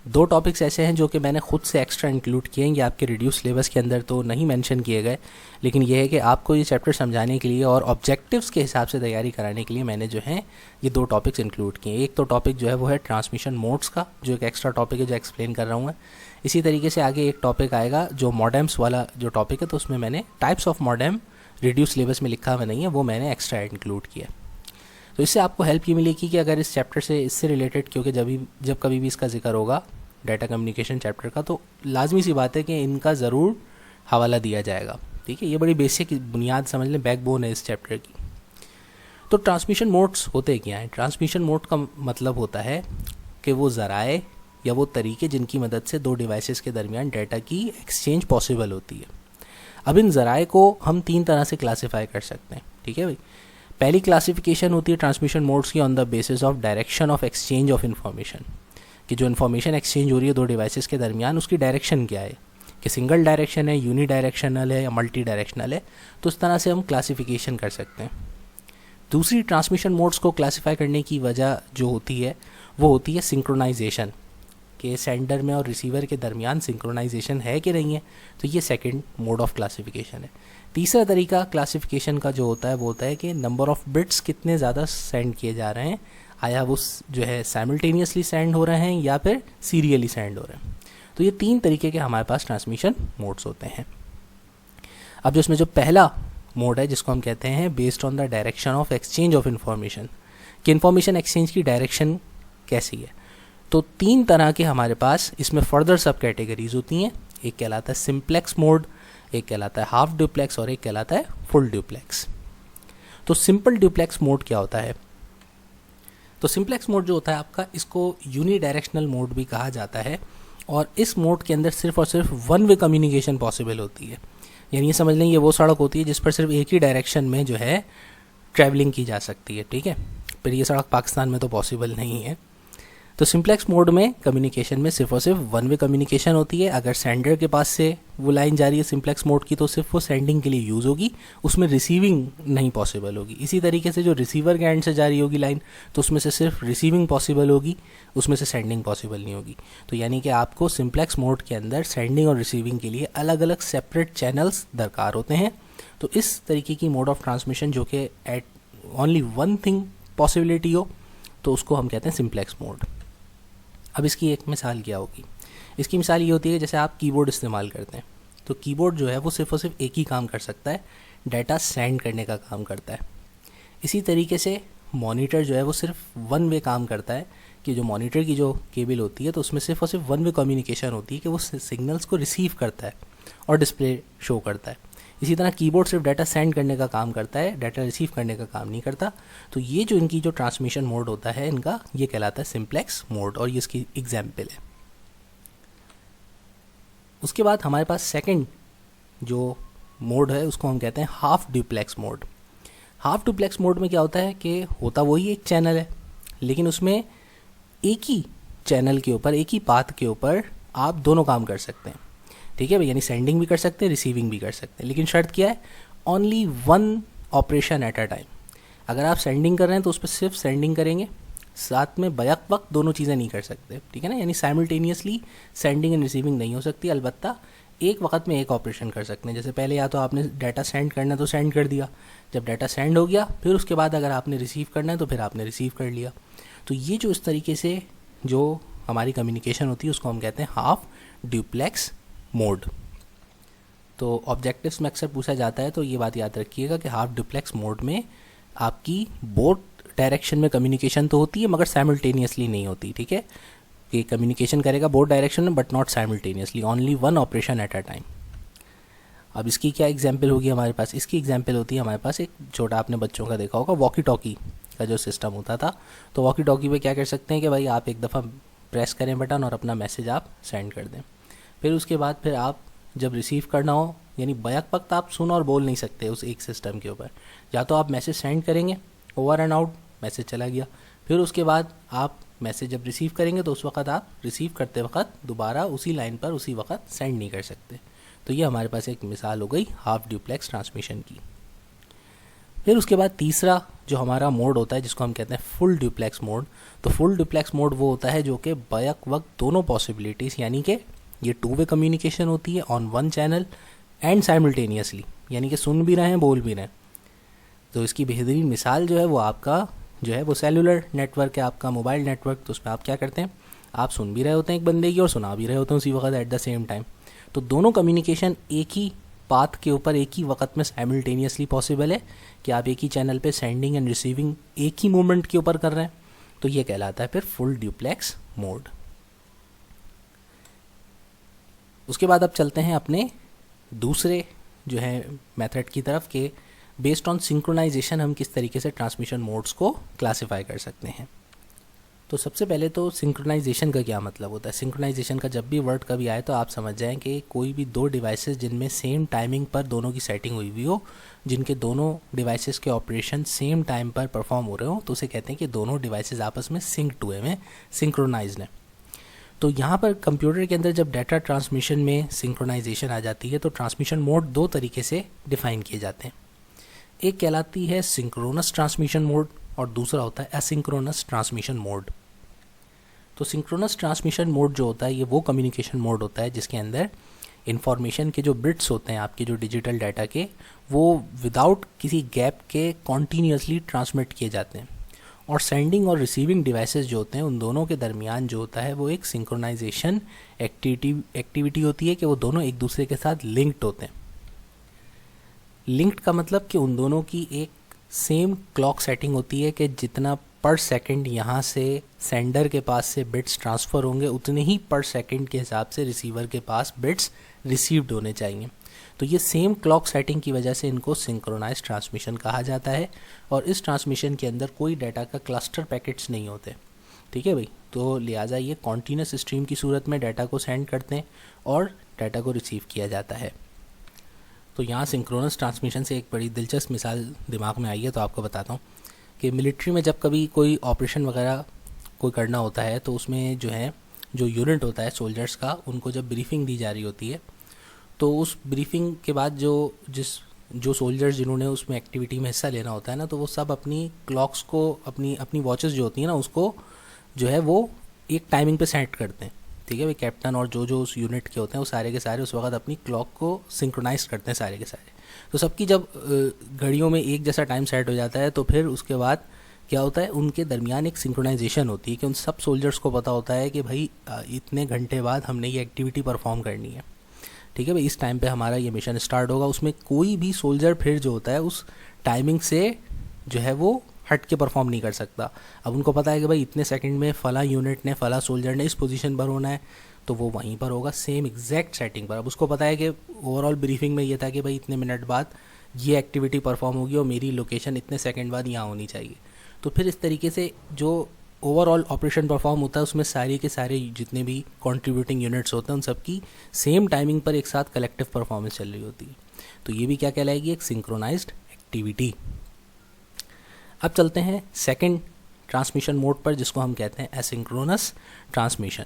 2 टॉपिक्स ऐसे हैं जो कि मैंने खुद से एक्स्ट्रा इंक्लूड किए हैं, ये आपके रिड्यूस सिलेबस के अंदर तो नहीं मेंशन किए गए, लेकिन ये है कि आपको ये चैप्टर समझाने के लिए और ऑब्जेक्टिव्स के हिसाब से तैयारी कराने के लिए मैंने जो है ये 2 टॉपिक्स इंक्लूड किए हैं। एक तो टॉपिक जो है वो है ट्रांसमिशन मोड्स का, जो एक एक्स्ट्रा टॉपिक है जो एक्सप्लेन कर रहा हूँ मैं। इसी तरीके से आगे एक टॉपिक आएगा जो मॉडेम्स वाला जो टॉपिक है, तो उसमें मैंने types of modem reduce syllabus में लिखा हुआ नहीं है, वो मैंने एक्स्ट्रा इंक्लूड किया। तो इससे आपको हेल्प ये मिलेगी कि अगर इस चैप्टर से, इससे रिलेटेड, क्योंकि जब कभी भी इसका जिक्र होगा डाटा कम्युनिकेशन चैप्टर का, तो लाजमी सी बात है कि इनका ज़रूर हवाला दिया जाएगा, ठीक है। ये बड़ी बेसिक बुनियाद समझ लें, बैकबोन है इस चैप्टर की। तो ट्रांसमिशन मोड्स होते क्या हैं? ट्रांसमिशन मोड का मतलब होता है कि वो ज़राए या वो तरीके जिनकी मदद से 2 डिवाइसेस के दरमियान डाटा की एक्सचेंज पॉसिबल होती है। अब इन ज़राए को हम 3 तरह से क्लासीफाई कर सकते हैं, ठीक है भाई। पहली क्लासिफिकेशन होती है ट्रांसमिशन मोड्स की on the basis of direction of exchange of information, कि जो इन्फॉर्मेशन एक्सचेंज हो रही है 2 डिवाइसेस के दरमियान, उसकी डायरेक्शन क्या है, कि सिंगल डायरेक्शन है, यूनी डायरेक्शनल है या मल्टी डायरेक्शनल है। तो उस तरह से हम क्लासिफिकेशन कर सकते हैं। दूसरी ट्रांसमिशन मोड्स को क्लासीफाई करने की वजह जो होती है वो होती है सिंक्रोनाइजेशन, कि सेंडर में और रिसीवर के दरमियान सिंक्रोनाइजेशन है कि नहीं है। तो ये सेकंड मोड ऑफ क्लासिफिकेशन है। तीसरा तरीका क्लासिफिकेशन का जो होता है वो होता है कि नंबर ऑफ़ बिट्स कितने ज़्यादा सेंड किए जा रहे हैं, आया वो जो है साइमल्टेनियसली सेंड हो रहे हैं या फिर सीरियली सेंड हो रहे हैं। तो ये 3 तरीके के हमारे पास ट्रांसमिशन मोड्स होते हैं। अब जो इसमें जो पहला मोड है जिसको हम कहते हैं based on the direction of exchange of information, कि इन्फॉर्मेशन एक्सचेंज की डायरेक्शन कैसी है। तो 3 तरह के हमारे पास इसमें फर्दर सब कैटेगरीज होती हैं। एक कहलाता है सिंप्लेक्स मोड, एक कहलाता है हाफ ड्यूप्लेक्स और एक कहलाता है फुल ड्यूप्लेक्स। तो सिंपल ड्यूप्लेक्स मोड क्या होता है? तो सिंप्लेक्स मोड जो होता है आपका, इसको यूनी डायरेक्शनल मोड भी कहा जाता है, और इस मोड के अंदर सिर्फ और सिर्फ वन वे कम्युनिकेशन पॉसिबल होती है। यानी ये समझ लें ये वो सड़क होती है जिस पर सिर्फ एक ही डायरेक्शन में जो है ट्रैवलिंग की जा सकती है, ठीक है। पर ये सड़क पाकिस्तान में तो पॉसिबल नहीं है। तो सिंप्लेक्स मोड में कम्युनिकेशन में सिर्फ और सिर्फ वन वे कम्युनिकेशन होती है। अगर सेंडर के पास से वो लाइन जा रही है सिंप्लेक्स मोड की, तो सिर्फ वो सेंडिंग के लिए यूज़ होगी, उसमें रिसीविंग नहीं पॉसिबल होगी। इसी तरीके से जो रिसीवर के एंड से जा रही होगी लाइन, तो उसमें से सिर्फ रिसीविंग पॉसिबल होगी, उसमें से सेंडिंग पॉसिबल नहीं होगी। तो यानी कि आपको सिंप्लेक्स मोड के अंदर सेंडिंग और रिसीविंग के लिए अलग अलग सेपरेट चैनल्स दरकार होते हैं। तो इस तरीके की मोड ऑफ ट्रांसमिशन जो कि at only one thing possibility हो, तो उसको हम कहते हैं सिंप्लेक्स मोड। अब इसकी एक मिसाल क्या होगी? इसकी मिसाल ये होती है जैसे आप कीबोर्ड इस्तेमाल करते हैं, तो कीबोर्ड जो है वो सिर्फ और सिर्फ एक ही काम कर सकता है, डाटा सेंड करने का काम करता है। इसी तरीके से मॉनिटर जो है वो सिर्फ वन वे काम करता है, कि जो मॉनिटर की जो केबल होती है तो उसमें सिर्फ और सिर्फ वन वे कम्युनिकेशन होती है, कि वो सिग्नल्स को रिसीव करता है और डिस्प्ले शो करता है। इसी तरह कीबोर्ड सिर्फ डाटा सेंड करने का काम करता है, डाटा रिसीव करने का काम नहीं करता। तो ये जो इनकी जो ट्रांसमिशन मोड होता है इनका, ये कहलाता है सिंप्लेक्स मोड, और ये इसकी एग्जाम्पल है। उसके बाद हमारे पास सेकंड जो मोड है उसको हम कहते हैं half duplex mode. Half duplex mode में क्या होता है कि होता वही एक चैनल है, लेकिन उसमें एक ही चैनल के ऊपर, एक ही पाथ के ऊपर आप दोनों काम कर सकते हैं, ठीक है भाई। यानी सेंडिंग भी कर सकते हैं, रिसीविंग भी कर सकते हैं, लेकिन शर्त क्या है? Only one operation at a time. अगर आप सेंडिंग कर रहे हैं तो उस पर सिर्फ सेंडिंग करेंगे, साथ में बैक वक्त दोनों चीज़ें नहीं कर सकते, ठीक है ना। यानी साइमल्टेनियसली सेंडिंग एंड रिसीविंग नहीं हो सकती, अलबत्ता एक वक्त में एक ऑपरेशन कर सकते हैं। जैसे पहले या तो आपने डाटा सेंड करना है तो सेंड कर दिया, जब डाटा सेंड हो गया फिर उसके बाद अगर आपने रिसीव करना है तो फिर आपने रिसीव कर लिया। तो ये जो इस तरीके से जो हमारी कम्युनिकेशन होती है उसको हम कहते हैं हाफ ड्यूप्लेक्स मोड। तो ऑब्जेक्टिव्स में अक्सर पूछा जाता है, तो ये बात याद रखिएगा कि हाफ ड्यूप्लेक्स मोड में आपकी बोथ डायरेक्शन में कम्युनिकेशन तो होती है मगर साइमल्टेनियसली नहीं होती, ठीक है, कि कम्युनिकेशन करेगा बोथ डायरेक्शन में but not simultaneously, only one operation at a time. अब इसकी क्या एग्जाम्पल होगी हमारे पास? इसकी एग्जाम्पल होती है हमारे पास एक छोटा, आपने बच्चों का देखा होगा वॉकी टॉकी का जो सिस्टम होता था। तो वॉकी टॉकी पे क्या कर सकते हैं कि भाई आप एक दफ़ा प्रेस करें बटन और अपना मैसेज आप सेंड कर दें। फिर उसके बाद फिर आप जब रिसीव करना हो, यानी बैक वक्त आप सुन और बोल नहीं सकते उस एक सिस्टम के ऊपर, या तो आप मैसेज सेंड करेंगे, ओवर एंड आउट मैसेज चला गया, फिर उसके बाद आप मैसेज जब रिसीव करेंगे तो उस वक्त आप रिसीव करते वक्त दोबारा उसी लाइन पर उसी वक्त सेंड नहीं कर सकते। तो ये हमारे पास एक मिसाल हो गई हाफ ड्यूप्लेक्स ट्रांसमिशन की। फिर उसके बाद तीसरा जो हमारा मोड होता है जिसको हम कहते हैं फुल ड्यूप्लेक्स मोड। तो फुल ड्यूप्लेक्स मोड वो होता है जो कि बैक वक्त दोनों पॉसिबिलिटीज़, यानी कि ये टू वे कम्युनिकेशन होती है on one channel and simultaneously, यानी कि सुन भी रहे हैं बोल भी रहे हैं। तो इसकी बेहतरीन मिसाल जो है वो आपका जो है वो सेलुलर नेटवर्क है, आपका मोबाइल नेटवर्क। तो उसमें आप क्या करते हैं, आप सुन भी रहे होते हैं एक बंदे की और सुना भी रहे होते हैं उसी वक्त एट द सेम टाइम। तो दोनों कम्युनिकेशन एक ही पाथ के ऊपर एक ही वक्त में साइमल्टेनियसली पॉसिबल है कि आप एक ही चैनल पे सेंडिंग एंड रिसीविंग एक ही मूवमेंट के ऊपर कर रहे हैं। तो ये कहलाता है फिर फुल ड्यूप्लेक्स मोड। उसके बाद अब चलते हैं अपने दूसरे जो है मेथड की तरफ के बेस्ड ऑन सिंक्रोनाइजेशन हम किस तरीके से ट्रांसमिशन मोड्स को क्लासिफाई कर सकते हैं। तो सबसे पहले तो सिंक्रोनाइजेशन का क्या मतलब होता है। सिंक्रोनाइजेशन का जब भी वर्ड कभी आए तो आप समझ जाएं कि कोई भी दो डिवाइसेस जिनमें सेम टाइमिंग पर दोनों की सेटिंग हुई हुई हो, जिनके दोनों डिवाइसेस के ऑपरेशन सेम टाइम पर परफॉर्म हो रहे हो, तो उसे कहते हैं कि दोनों डिवाइसेस आपस में सिंक्ड हुए हैं, सिंक्रोनाइज्ड हैं। तो यहाँ पर कंप्यूटर के अंदर जब डाटा ट्रांसमिशन में सिंक्रोनाइजेशन आ जाती है तो ट्रांसमिशन मोड दो तरीके से डिफाइन किए जाते हैं। एक कहलाती है सिंक्रोनस ट्रांसमिशन मोड और दूसरा होता है एसिंक्रोनस ट्रांसमिशन मोड। तो सिंक्रोनस ट्रांसमिशन मोड जो होता है ये वो कम्युनिकेशन मोड होता है जिसके अंदर इंफॉर्मेशन के जो बिट्स होते हैं आपके जो डिजिटल डाटा के, वो विदाउट किसी गैप के कॉन्टीन्यूसली ट्रांसमिट किए जाते हैं, और सेंडिंग और रिसीविंग डिवाइसेस जो होते हैं उन दोनों के दरमियान जो होता है वो एक सिंक्रोनाइजेशन एक्टिविटी होती है कि वो दोनों एक दूसरे के साथ लिंक्ड होते हैं। लिंक्ड का मतलब कि उन दोनों की एक सेम क्लॉक सेटिंग होती है कि जितना पर सेकंड यहाँ से सेंडर के पास से बिट्स ट्रांसफ़र होंगे उतने ही पर सेकंड के हिसाब से रिसीवर के पास बिट्स रिसीव्ड होने चाहिए। तो ये सेम क्लॉक सेटिंग की वजह से इनको सिंक्रोनाइज ट्रांसमिशन कहा जाता है, और इस ट्रांसमिशन के अंदर कोई डाटा का क्लस्टर पैकेट्स नहीं होते, ठीक है भाई। तो लिहाजा ये कॉन्टीन्यूस स्ट्रीम की सूरत में डाटा को सेंड करते हैं और डाटा को रिसीव किया जाता है। तो यहाँ सिंक्रोनस ट्रांसमिशन से एक बड़ी दिलचस्प मिसाल दिमाग में आई है, तो आपको बताता हूँ कि मिलिट्री में जब कभी कोई ऑपरेशन वगैरह कोई करना होता है तो उसमें जो है जो यूनिट होता है सोल्जर्स का, उनको जब ब्रीफिंग दी जा रही होती है तो उस ब्रीफिंग के बाद जो सोल्जर्स जिन्होंने उसमें एक्टिविटी में हिस्सा लेना होता है ना, तो वो सब अपनी क्लॉक्स को अपनी वॉचेस जो होती हैं ना उसको जो है वो एक टाइमिंग पे सेट करते हैं, ठीक है भाई। कैप्टन और जो उस यूनिट के होते हैं वो सारे के सारे उस वक्त अपनी क्लॉक को सिंक्रोनाइज करते हैं सारे के सारे। तो सबकी जब घड़ियों में एक जैसा टाइम सेट हो जाता है तो फिर उसके बाद क्या होता है, उनके दरमियान एक सिंक्रोनाइजेशन होती है कि उन सब सोल्जर्स को पता होता है कि भाई इतने घंटे बाद हमने ये एक्टिविटी परफॉर्म करनी है, ठीक है भाई, इस टाइम पे हमारा ये मिशन स्टार्ट होगा। उसमें कोई भी सोल्जर फिर जो होता है उस टाइमिंग से जो है वो हट के परफॉर्म नहीं कर सकता। अब उनको पता है कि भाई इतने सेकंड में फ़ला यूनिट ने फ़ला सोल्जर ने इस पोजीशन पर होना है, तो वो वहीं पर होगा सेम एग्जैक्ट सेटिंग पर। अब उसको पता है कि ओवरऑल ब्रीफिंग में ये था कि भाई इतने मिनट बाद ये एक्टिविटी परफॉर्म होगी और मेरी लोकेशन इतने सेकंड बाद यहाँ होनी चाहिए। तो फिर इस तरीके से जो ओवरऑल ऑपरेशन परफॉर्म होता है उसमें सारे के सारे जितने भी कंट्रीब्यूटिंग यूनिट्स होते हैं उन सबकी सेम टाइमिंग पर एक साथ कलेक्टिव परफॉर्मेंस चल रही होती है। तो ये भी क्या कहलाएगी, एक सिंक्रोनाइज्ड एक्टिविटी। अब चलते हैं सेकंड ट्रांसमिशन मोड पर जिसको हम कहते हैं एसिंक्रोनस ट्रांसमिशन।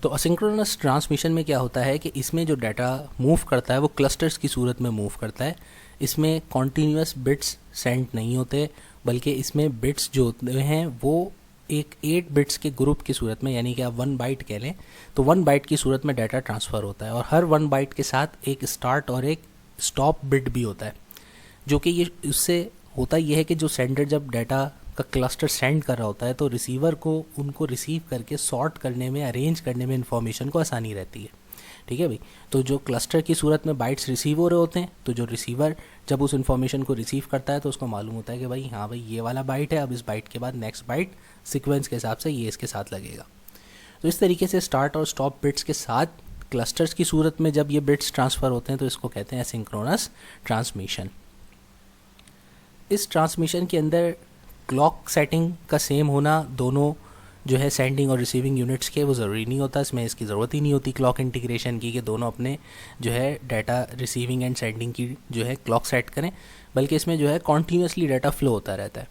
तो असिंक्रोनस ट्रांसमिशन में क्या होता है कि इसमें जो डाटा मूव करता है वो क्लस्टर्स की सूरत में मूव करता है। इसमें कॉन्टीन्यूस बिट्स सेंड नहीं होते, बल्कि इसमें बिट्स जो होते हैं वो एक 8 बिट्स के ग्रुप की सूरत में, यानी कि आप 1 बाइट कह लें तो 1 बाइट की सूरत में डाटा ट्रांसफ़र होता है, और हर 1 बाइट के साथ एक स्टार्ट और एक स्टॉप बिट भी होता है। जो कि ये उससे होता ये है कि जो सेंडर जब डाटा का क्लस्टर सेंड कर रहा होता है तो रिसीवर को उनको रिसीव करके सॉर्ट करने में, अरेंज करने में इन्फॉर्मेशन को आसानी रहती है। ठीक है भाई। तो जो क्लस्टर की सूरत में बाइट्स रिसीव हो रहे होते हैं, तो जो रिसीवर जब उस इन्फॉर्मेशन को रिसीव करता है तो उसको मालूम होता है कि भाई हाँ भाई ये वाला बाइट है, अब इस बाइट के बाद नेक्स्ट बाइट सीक्वेंस के हिसाब से ये इसके साथ लगेगा। तो इस तरीके से स्टार्ट और स्टॉप बिट्स के साथ क्लस्टर्स की सूरत में जब ये बिट्स ट्रांसफ़र होते हैं तो इसको कहते हैं एसिंक्रोनस ट्रांसमिशन। इस ट्रांसमिशन के अंदर क्लॉक सेटिंग का सेम होना दोनों जो है सेंडिंग और रिसीविंग यूनिट्स के, वो ज़रूरी नहीं होता। इसमें इसकी ज़रूरत ही नहीं होती क्लॉक इंटीग्रेशन की कि दोनों अपने जो है डाटा रिसीविंग एंड सेंडिंग की जो है क्लॉक सेट करें, बल्कि इसमें जो है कॉन्टीन्यूसली डाटा फ्लो होता रहता है।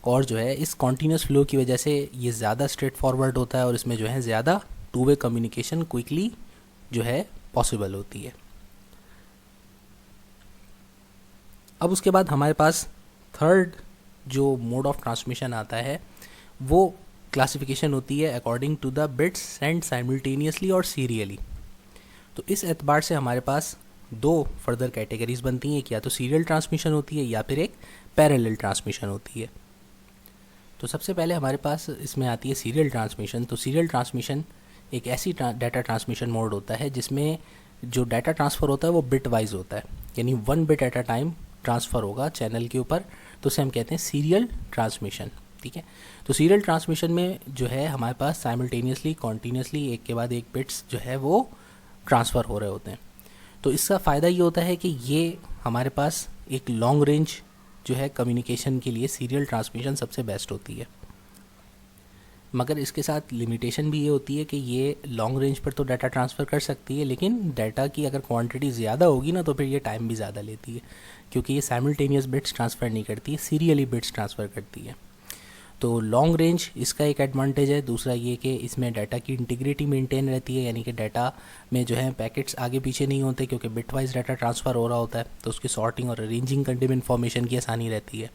और जो है इस कॉन्टीन्यूस फ्लो की वजह से ये ज़्यादा स्ट्रेट फॉरवर्ड होता है और इसमें जो है ज़्यादा टू वे कम्युनिकेशन क्विकली जो है पॉसिबल होती है। अब उसके बाद हमारे पास थर्ड जो मोड ऑफ ट्रांसमिशन आता है वो क्लासिफिकेशन होती है according to the bits send simultaneously और सीरियली। तो इस एतबार से हमारे पास दो फर्दर कैटेगरीज बनती हैं, एक या तो सीरियल ट्रांसमिशन होती है या फिर एक पैरेलल ट्रांसमिशन होती है। तो सबसे पहले हमारे पास इसमें आती है सीरियल ट्रांसमिशन। तो सीरियल ट्रांसमिशन एक ऐसी डाटा ट्रांसमिशन मोड होता है जिसमें जो डाटा ट्रांसफ़र होता है वो बिट वाइज होता है, यानी 1 bit at a time transfer होगा चैनल के ऊपर, तो उसे हम कहते हैं सीरियल ट्रांसमिशन। ठीक है। तो सीरियल ट्रांसमिशन में जो है हमारे पास साइमल्टेनियसली कॉन्टीन्यूसली एक के बाद एक बिट्स जो है वो ट्रांसफ़र हो रहे होते हैं। तो इसका फ़ायदा ये होता है कि ये हमारे पास एक लॉन्ग रेंज जो है कम्युनिकेशन के लिए सीरियल ट्रांसमिशन सबसे बेस्ट होती है। मगर इसके साथ लिमिटेशन भी ये होती है कि ये लॉन्ग रेंज पर तो डाटा ट्रांसफ़र कर सकती है, लेकिन डाटा की अगर क्वांटिटी ज़्यादा होगी ना तो फिर ये टाइम भी ज़्यादा लेती है, क्योंकि ये साइमल्टेनियस बिट्स ट्रांसफ़र नहीं करती है, सीरियली बिट्स ट्रांसफ़र करती है। तो लॉन्ग रेंज इसका एक एडवांटेज है। दूसरा ये कि इसमें डाटा की इंटीग्रिटी मेंटेन रहती है, यानी कि डाटा में जो है पैकेट्स आगे पीछे नहीं होते, क्योंकि बिट वाइज डाटा ट्रांसफ़र हो रहा होता है, तो उसकी सॉर्टिंग और अरेंजिंग करने में इन्फॉर्मेशन की आसानी रहती है।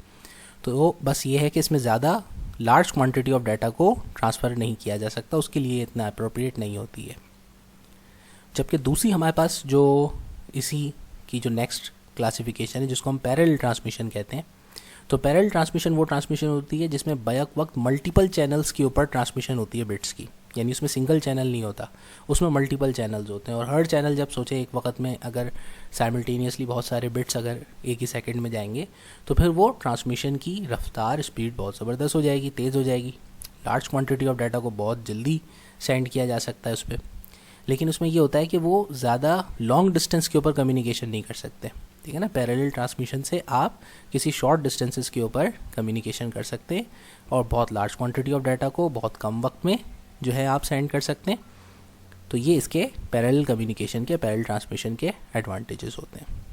तो बस ये है कि इसमें ज़्यादा लार्ज क्वांटिटी ऑफ डाटा को ट्रांसफ़र नहीं किया जा सकता, उसके लिए इतना अप्रोप्रिएट नहीं होती है। जबकि दूसरी हमारे पास जो इसी की जो नेक्स्ट क्लासिफिकेशन है जिसको हम पैरेलल ट्रांसमिशन कहते हैं। तो पैरेलल ट्रांसमिशन वो ट्रांसमिशन होती है जिसमें बैक वक्त मल्टीपल चैनल्स के ऊपर ट्रांसमिशन होती है बिट्स की, यानी उसमें सिंगल चैनल नहीं होता, उसमें मल्टीपल चैनल्स होते हैं। और हर चैनल जब सोचे एक वक्त में अगर साइमल्टेनियसली बहुत सारे बिट्स अगर एक ही सेकंड में जाएंगे तो फिर वो ट्रांसमिशन की रफ्तार स्पीड बहुत ज़बरदस्त हो जाएगी, तेज़ हो जाएगी। लार्ज क्वांटिटी ऑफ डाटा को बहुत जल्दी सेंड किया जा सकता है उस पर। लेकिन उसमें ये होता है कि वो ज़्यादा लॉन्ग डिस्टेंस के ऊपर कम्युनिकेशन नहीं कर सकते। ठीक है ना। पैरेलल ट्रांसमिशन से आप किसी शॉर्ट डिस्टेंसेस के ऊपर कम्युनिकेशन कर सकते हैं और बहुत लार्ज क्वांटिटी ऑफ डाटा को बहुत कम वक्त में जो है आप सेंड कर सकते हैं। तो ये इसके पैरेलल कम्युनिकेशन के, पैरेलल ट्रांसमिशन के एडवांटेजेस होते हैं।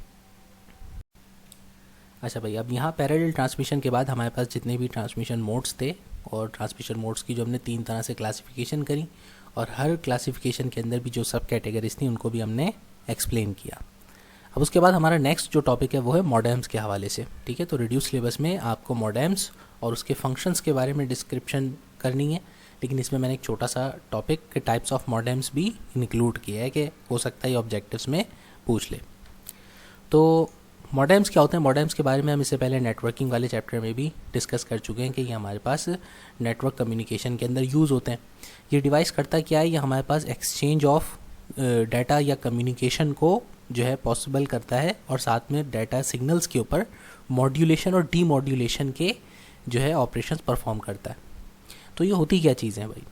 अच्छा भाई, अब यहाँ पैरेलल ट्रांसमिशन के बाद हमारे पास जितने भी ट्रांसमिशन मोड्स थे और ट्रांसमिशन मोड्स की जो हमने 3 तरह से क्लासिफिकेशन करी और हर क्लासिफिकेशन के अंदर भी जो सब कैटेगरीज थी उनको भी हमने एक्सप्लेन किया। अब उसके बाद हमारा नेक्स्ट जो टॉपिक है वो है मॉडेम्स के हवाले से। ठीक है। तो रिड्यूस सिलेबस में आपको मॉडेम्स और उसके फंक्शंस के बारे में डिस्क्रिप्शन करनी है, लेकिन इसमें मैंने एक छोटा सा टॉपिक के टाइप्स ऑफ मॉडेम्स भी इंक्लूड किया है कि हो सकता है ऑब्जेक्टिव्स में पूछ ले। तो मॉडेम्स क्या होते हैं? मॉडेम्स के बारे में हम इससे पहले नेटवर्किंग वाले चैप्टर में भी डिस्कस कर चुके हैं कि ये हमारे पास नेटवर्क कम्युनिकेशन के अंदर यूज़ होते हैं। ये डिवाइस करता क्या है? ये हमारे पास एक्सचेंज ऑफ डाटा या कम्युनिकेशन को जो है पॉसिबल करता है और साथ में डाटा सिग्नल्स के ऊपर मॉड्यूलेशन और डीमॉड्यूलेशन के जो है ऑपरेशंस परफॉर्म करता है। तो ये होती क्या चीज़ें हैं भाई?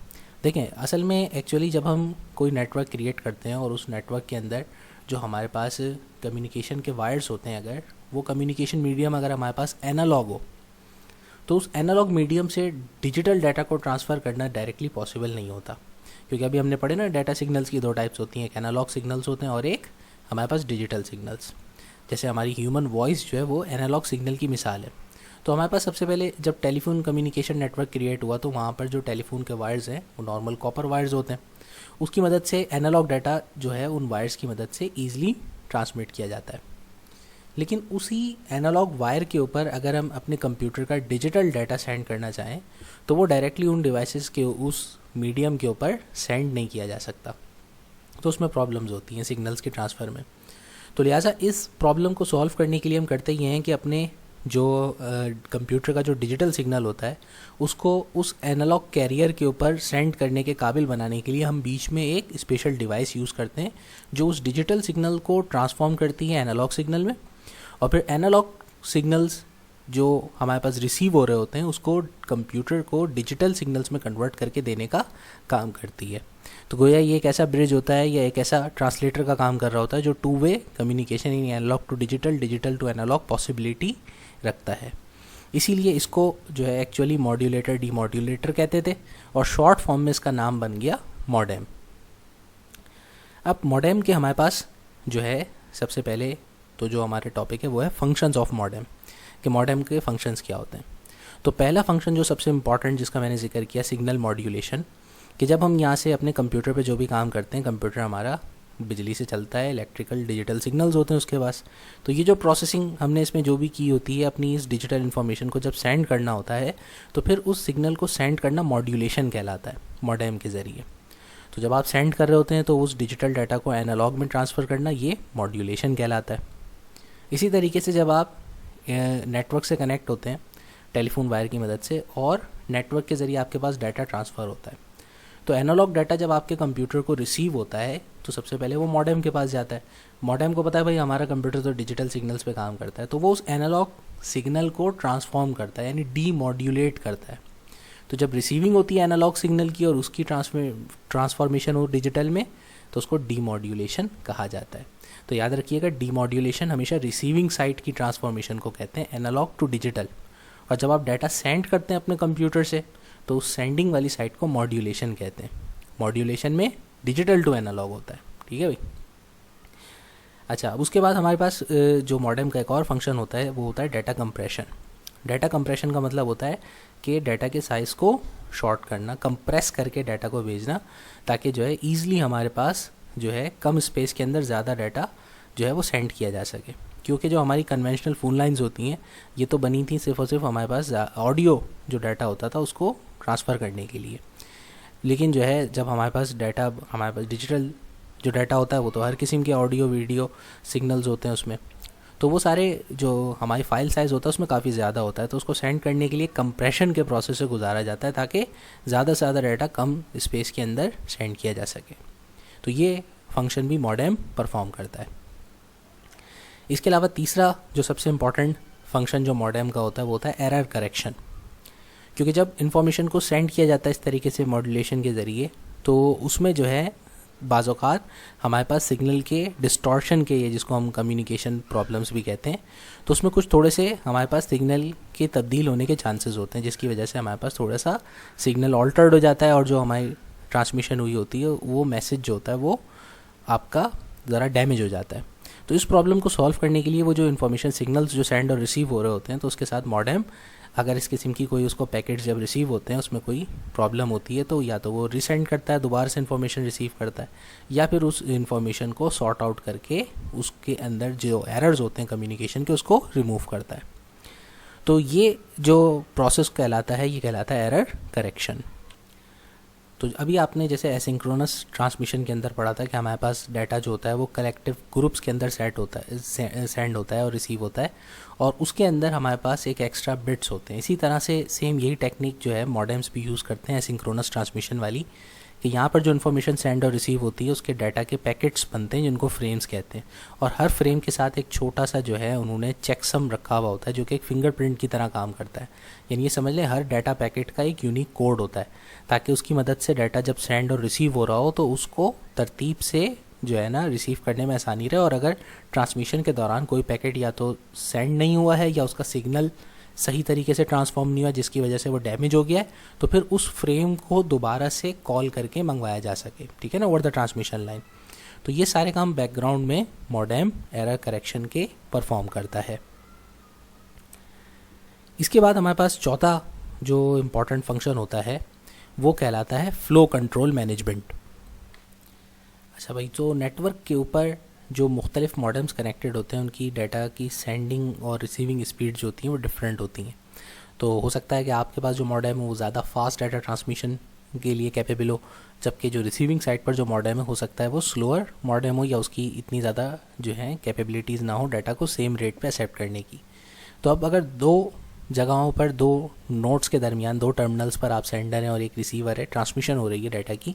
देखें, असल में एक्चुअली जब हम कोई नेटवर्क क्रिएट करते हैं और उस नेटवर्क के अंदर जो हमारे पास कम्युनिकेशन के वायर्स होते हैं, अगर वो कम्युनिकेशन मीडियम अगर हमारे पास एनालॉग हो तो उस एनालॉग मीडियम से डिजिटल डाटा को ट्रांसफ़र करना डायरेक्टली पॉसिबल नहीं होता, क्योंकि अभी हमने पढ़े ना डाटा सिग्नल्स की 2 टाइप्स होती हैं, एक एनालॉग सिग्नल्स होते हैं और एक हमारे पास डिजिटल सिग्नल्स। जैसे हमारी ह्यूमन वॉइस जो है वो एनालॉग सिग्नल की मिसाल है। तो हमारे पास सबसे पहले जब टेलीफोन कम्युनिकेशन नेटवर्क क्रिएट हुआ तो वहाँ पर जो टेलीफोन के वायर्स हैं वो नॉर्मल कॉपर वायर्स होते हैं, उसकी मदद से एनालॉग डाटा जो है उन वायर्स की मदद से ईजिली ट्रांसमिट किया जाता है। लेकिन उसी एनालॉग वायर के ऊपर अगर हम अपने कंप्यूटर का डिजिटल डाटा सेंड करना चाहें तो वो डायरेक्टली उन डिवाइसेस के उस मीडियम के ऊपर सेंड नहीं किया जा सकता, तो उसमें प्रॉब्लम्स होती हैं सिग्नल्स के ट्रांसफ़र में। तो लिहाजा इस प्रॉब्लम को सॉल्व करने के लिए हम करते ये हैं कि अपने जो कंप्यूटर का जो डिजिटल सिग्नल होता है उसको उस एनालॉग कैरियर के ऊपर सेंड करने के काबिल बनाने के लिए हम बीच में एक स्पेशल डिवाइस यूज़ करते हैं जो उस डिजिटल सिग्नल को ट्रांसफॉर्म करती है एनालॉग सिग्नल में, और फिर एनालॉग सिग्नल्स जो हमारे पास रिसीव हो रहे होते हैं उसको कंप्यूटर को डिजिटल सिग्नल्स में कन्वर्ट करके देने का काम करती है। तो गोया ये एक ऐसा ब्रिज होता है या एक ऐसा ट्रांसलेटर का काम कर रहा होता है जो two way communication in analog to digital, digital to analog possibility रखता है। इसीलिए इसको जो है एक्चुअली मॉड्यूलेटर डीमॉड्यूलेटर कहते थे और शॉर्ट फॉर्म में इसका नाम बन गया मॉडेम। अब मॉडेम के हमारे पास जो है सबसे पहले तो जो हमारे टॉपिक है वो है फंक्शंस ऑफ मॉडेम, कि मॉडेम के फंक्शंस क्या होते हैं। तो पहला फंक्शन जो सबसे इम्पॉर्टेंट जिसका मैंने जिक्र किया, सिग्नल मॉड्यूलेशन, कि जब हम यहाँ से अपने कंप्यूटर पे जो भी काम करते हैं, कंप्यूटर हमारा बिजली से चलता है, इलेक्ट्रिकल डिजिटल सिग्नल्स होते हैं उसके पास। तो ये जो प्रोसेसिंग हमने इसमें जो भी की होती है अपनी इस डिजिटल इन्फॉर्मेशन को जब सेंड करना होता है तो फिर उस सिग्नल को सेंड करना मॉड्यूलेशन कहलाता है मॉडेम के ज़रिए। तो जब आप सेंड कर रहे होते हैं तो उस डिजिटल डाटा को एनालॉग में ट्रांसफ़र करना ये मॉड्यूलेशन कहलाता है। इसी तरीके से जब आप नेटवर्क से कनेक्ट होते हैं टेलीफोन वायर की मदद से और नेटवर्क के ज़रिए आपके पास डाटा ट्रांसफ़र होता है, तो एनालॉग डाटा जब आपके कंप्यूटर को रिसीव होता है तो सबसे पहले वो मॉडेम के पास जाता है। मॉडेम को पता है भाई हमारा कंप्यूटर तो डिजिटल सिग्नल्स पे काम करता है, तो वो उस एनालॉग सिग्नल को ट्रांसफॉर्म करता है यानी डीमॉड्यूलेट करता है। तो जब रिसीविंग होती है एनालॉग सिग्नल की और उसकी ट्रांसफॉर्मेशन हो डिजिटल में तो उसको डीमॉड्यूलेशन कहा जाता है। तो याद रखिएगा डीमॉड्यूलेशन हमेशा रिसीविंग साइड की ट्रांसफॉर्मेशन को कहते हैं, एनालॉग टू डिजिटल। और जब आप डाटा सेंड करते हैं अपने कंप्यूटर से तो उस सेंडिंग वाली साइड को मॉड्यूलेशन कहते हैं। मॉड्यूलेशन में डिजिटल टू एनालॉग होता है, ठीक है भाई। अच्छा, अब उसके बाद हमारे पास जो मॉडेम का एक और फंक्शन होता है वो होता है डाटा कंप्रेशन। डाटा कंप्रेशन का मतलब होता है कि डाटा के साइज़ को शॉर्ट करना, कंप्रेस करके डाटा को भेजना, ताकि जो है ईज़िली हमारे पास जो है कम स्पेस के अंदर ज़्यादा डाटा जो है वो सेंड किया जा सके। क्योंकि जो हमारी कन्वेंशनल फ़ोन लाइंस होती हैं ये तो बनी थी सिर्फ और सिर्फ हमारे पास ऑडियो जो डाटा होता था उसको ट्रांसफ़र करने के लिए, लेकिन जो है जब हमारे पास डाटा, हमारे पास डिजिटल जो डाटा होता है वो तो हर किस्म के ऑडियो वीडियो सिग्नल्स होते हैं उसमें, तो वो सारे जो हमारी फ़ाइल साइज़ होता है उसमें काफ़ी ज़्यादा होता है। तो उसको सेंड करने के लिए कंप्रेशन के प्रोसेस से गुजारा जाता है ताकि ज़्यादा से ज़्यादा डाटा कम स्पेस के अंदर सेंड किया जा सके। तो ये फंक्शन भी मॉडेम परफॉर्म करता है। इसके अलावा तीसरा जो सबसे इम्पॉर्टेंट फंक्शन जो मॉडेम का होता है वो होता है एरर करेक्शन। क्योंकि जब इन्फॉर्मेशन को सेंड किया जाता है इस तरीके से मॉड्यूलेशन के ज़रिए तो उसमें जो है बाज़ औक़ात हमारे पास सिग्नल के डिस्टॉर्शन के, ये जिसको हम कम्युनिकेशन प्रॉब्लम्स भी कहते हैं, तो उसमें कुछ थोड़े से हमारे पास सिग्नल के तब्दील होने के चांसेस होते हैं, जिसकी वजह से हमारे पास थोड़ा सा सिग्नल ऑल्टर्ड हो जाता है और जो हमारी ट्रांसमिशन हुई होती है वो मैसेज जो होता है वो आपका ज़रा डैमेज हो जाता है। तो इस प्रॉब्लम को सॉल्व करने के लिए वो जो इन्फॉर्मेशन सिग्नल्स जो सेंड और रिसीव हो रहे होते हैं तो उसके साथ मॉडेम, अगर इस किस्म की कोई उसको पैकेट्स जब रिसीव होते हैं उसमें कोई प्रॉब्लम होती है तो या तो वो रीसेंड करता है, दोबारा से इन्फॉर्मेशन रिसीव करता है, या फिर उस इन्फॉर्मेशन को सॉर्ट आउट करके उसके अंदर जो एरर्स होते हैं कम्युनिकेशन के उसको रिमूव करता है। तो ये जो प्रोसेस कहलाता है ये कहलाता है एरर करेक्शन। तो अभी आपने जैसे एसिंक्रोनस ट्रांसमिशन के अंदर पढ़ा था कि हमारे पास डाटा जो होता है वो कलेक्टिव ग्रुप्स के अंदर सेंड होता है और रिसीव होता है, और उसके अंदर हमारे पास एक एक्स्ट्रा बिट्स होते हैं। इसी तरह से सेम यही टेक्निक जो है मॉडेम्स भी यूज़ करते हैं एसिंक्रोनस ट्रांसमिशन वाली, कि यहाँ पर जो इन्फॉर्मेशन सेंड और रिसीव होती है उसके डाटा के पैकेट्स बनते हैं जिनको फ्रेम्स कहते हैं, और हर फ्रेम के साथ एक छोटा सा जो है उन्होंने चेकसम रखा हुआ होता है जो कि एक फिंगरप्रिंट की तरह काम करता है। यानी ये समझ लें हर डाटा पैकेट का एक यूनिक कोड होता है ताकि उसकी मदद से डाटा जब सेंड और रिसीव हो रहा हो तो उसको तरतीब से जो है ना रिसीव करने में आसानी रहे, और अगर ट्रांसमिशन के दौरान कोई पैकेट या तो सेंड नहीं हुआ है या उसका सिग्नल सही तरीके से ट्रांसफॉर्म नहीं हुआ जिसकी वजह से वो डैमेज हो गया है तो फिर उस फ्रेम को दोबारा से कॉल करके मंगवाया जा सके, ठीक है ना, ओवर द ट्रांसमिशन लाइन। तो ये सारे काम बैकग्राउंड में मॉडेम एरर करेक्शन के परफॉर्म करता है। इसके बाद हमारे पास चौथा जो इम्पॉर्टेंट फंक्शन होता है वो कहलाता है फ्लो कंट्रोल मैनेजमेंट। अच्छा भाई, तो नेटवर्क के ऊपर जो मुख्तलिफ मॉडेम्स कनेक्टेड होते हैं उनकी डाटा की सेंडिंग और रिसीविंग स्पीड जो होती हैं वो डिफरेंट होती हैं। तो हो सकता है कि आपके पास जो मॉडेम है वो ज़्यादा फास्ट डाटा ट्रांसमिशन के लिए कैपेबल हो, जबकि जो रिसीविंग साइड पर जो मॉडेम है हो सकता है वो स्लोअर मॉडेम हो या उसकी इतनी ज़्यादा जो है कैपेबिलिटीज़ ना हो डाटा को सेम रेट पे एक्सेप्ट करने की। तो अब अगर दो जगहों पर, दो नोड्स के दरमियान, दो टर्मिनल्स पर आप सेंडर हैं और एक रिसीवर है, ट्रांसमिशन हो रही है डाटा की,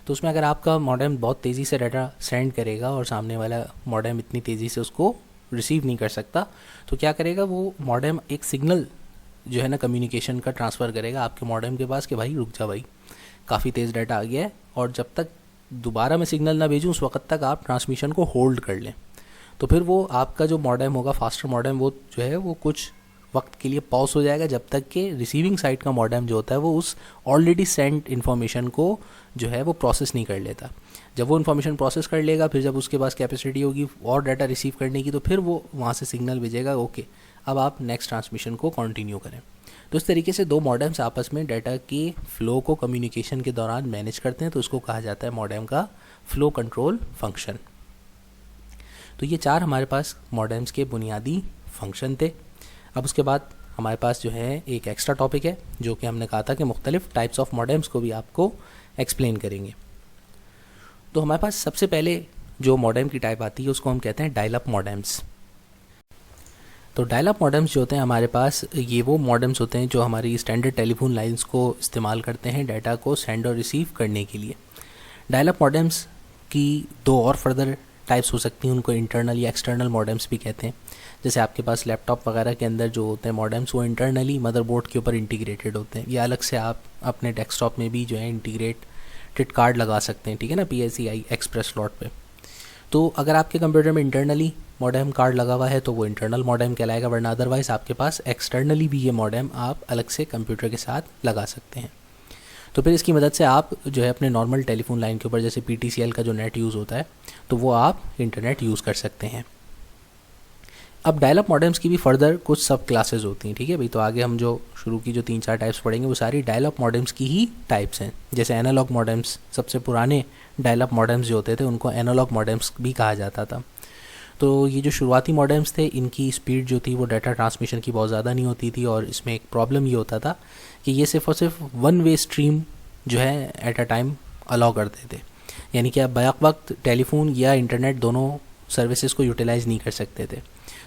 तो उसमें अगर आपका मॉडेम बहुत तेज़ी से डाटा सेंड करेगा और सामने वाला मॉडेम इतनी तेज़ी से उसको रिसीव नहीं कर सकता, तो क्या करेगा वो मॉडेम एक सिग्नल जो है ना कम्युनिकेशन का ट्रांसफ़र करेगा आपके मॉडेम के पास कि भाई रुक जा भाई, काफ़ी तेज़ डाटा आ गया है, और जब तक दोबारा मैं सिग्नल ना भेजूँ उस वक्त तक आप ट्रांसमिशन को होल्ड कर लें। तो फिर वो आपका जो मॉडेम होगा, फास्टर मॉडेम, वो जो है वो कुछ वक्त के लिए पॉज हो जाएगा जब तक कि रिसीविंग साइड का मॉडेम जो होता है वो उस ऑलरेडी सेंड इन्फॉर्मेशन को जो है वो प्रोसेस नहीं कर लेता। जब वो इन्फॉर्मेशन प्रोसेस कर लेगा, फिर जब उसके पास कैपेसिटी होगी और डाटा रिसीव करने की, तो फिर वो वहाँ से सिग्नल भेजेगा, ओके अब आप नेक्स्ट ट्रांसमिशन को कंटिन्यू करें। तो इस तरीके से दो मॉडेम्स आपस में डाटा के फ़्लो को कम्युनिकेशन के दौरान मैनेज करते हैं, तो उसको कहा जाता है मॉडेम का फ़्लो कंट्रोल फंक्शन। तो ये चार हमारे पास मॉडेम्स के बुनियादी फंक्शन थे। अब उसके बाद हमारे पास जो है एक एक्स्ट्रा टॉपिक है, जो कि हमने कहा था कि मुख्तलिफ टाइप्स ऑफ मॉडेम्स को भी आपको एक्सप्लेन करेंगे। तो हमारे पास सबसे पहले जो मॉडेम की टाइप आती है उसको हम कहते हैं डायल अप मॉडेम्स। तो डायल अप मॉडेम्स जो होते हैं हमारे पास, ये वो मॉडेम्स होते हैं जो हमारी स्टैंडर्ड टेलीफोन लाइंस को इस्तेमाल करते हैं डाटा को सेंड और रिसीव करने के लिए। डायल अप मॉडेम्स की दो और फर्दर टाइप्स हो सकती हैं, उनको इंटरनल या एक्सटर्नल मॉडेम्स भी कहते हैं। जैसे आपके पास लैपटॉप वगैरह के अंदर जो होते हैं मॉडेम्स, वो इंटरनली मदरबोर्ड के ऊपर इंटीग्रेटेड होते हैं, या अलग से आप अपने डेस्कटॉप में भी जो है इंटीग्रेटेड कार्ड लगा सकते हैं, ठीक है ना, PCI एक्सप्रेस स्लॉट पे। तो अगर आपके कंप्यूटर में इंटरनली मॉडेम कार्ड लगा हुआ है तो वो इंटरनल मॉडेम कहलाएगा, वरना अदरवाइज़ आपके पास एक्सटर्नली भी ये मॉडेम आप अलग से कंप्यूटर के साथ लगा सकते हैं। तो फिर इसकी मदद से आप जो है अपने नॉर्मल टेलीफोन लाइन के ऊपर, जैसे PTCL का जो नेट यूज़ होता है, तो वो आप इंटरनेट यूज़ कर सकते हैं। अब डायल अप मॉडेम्स की भी फर्दर कुछ सब क्लासेस होती हैं, ठीक है भाई। तो आगे हम जो शुरू की जो 3-4 टाइप्स पढ़ेंगे वो सारी डायल अप मॉडेम्स की ही टाइप्स हैं। जैसे एनालॉग मॉडेम्स, सबसे पुराने डायल अप मॉडेम्स जो होते थे उनको एनालॉग मॉडेम्स भी कहा जाता था। तो ये जो शुरुआती मॉडेम्स थे, इनकी स्पीड जो थी वो डाटा ट्रांसमिशन की बहुत ज़्यादा नहीं होती थी, और इसमें एक प्रॉब्लम ये होता था कि ये सिर्फ और सिर्फ वन वे स्ट्रीम जो है एट अ टाइम अलाउ करते थे, यानी कि आप बैक वक्त टेलीफोन या इंटरनेट दोनों सर्विसेज को यूटिलाइज़ नहीं कर सकते थे।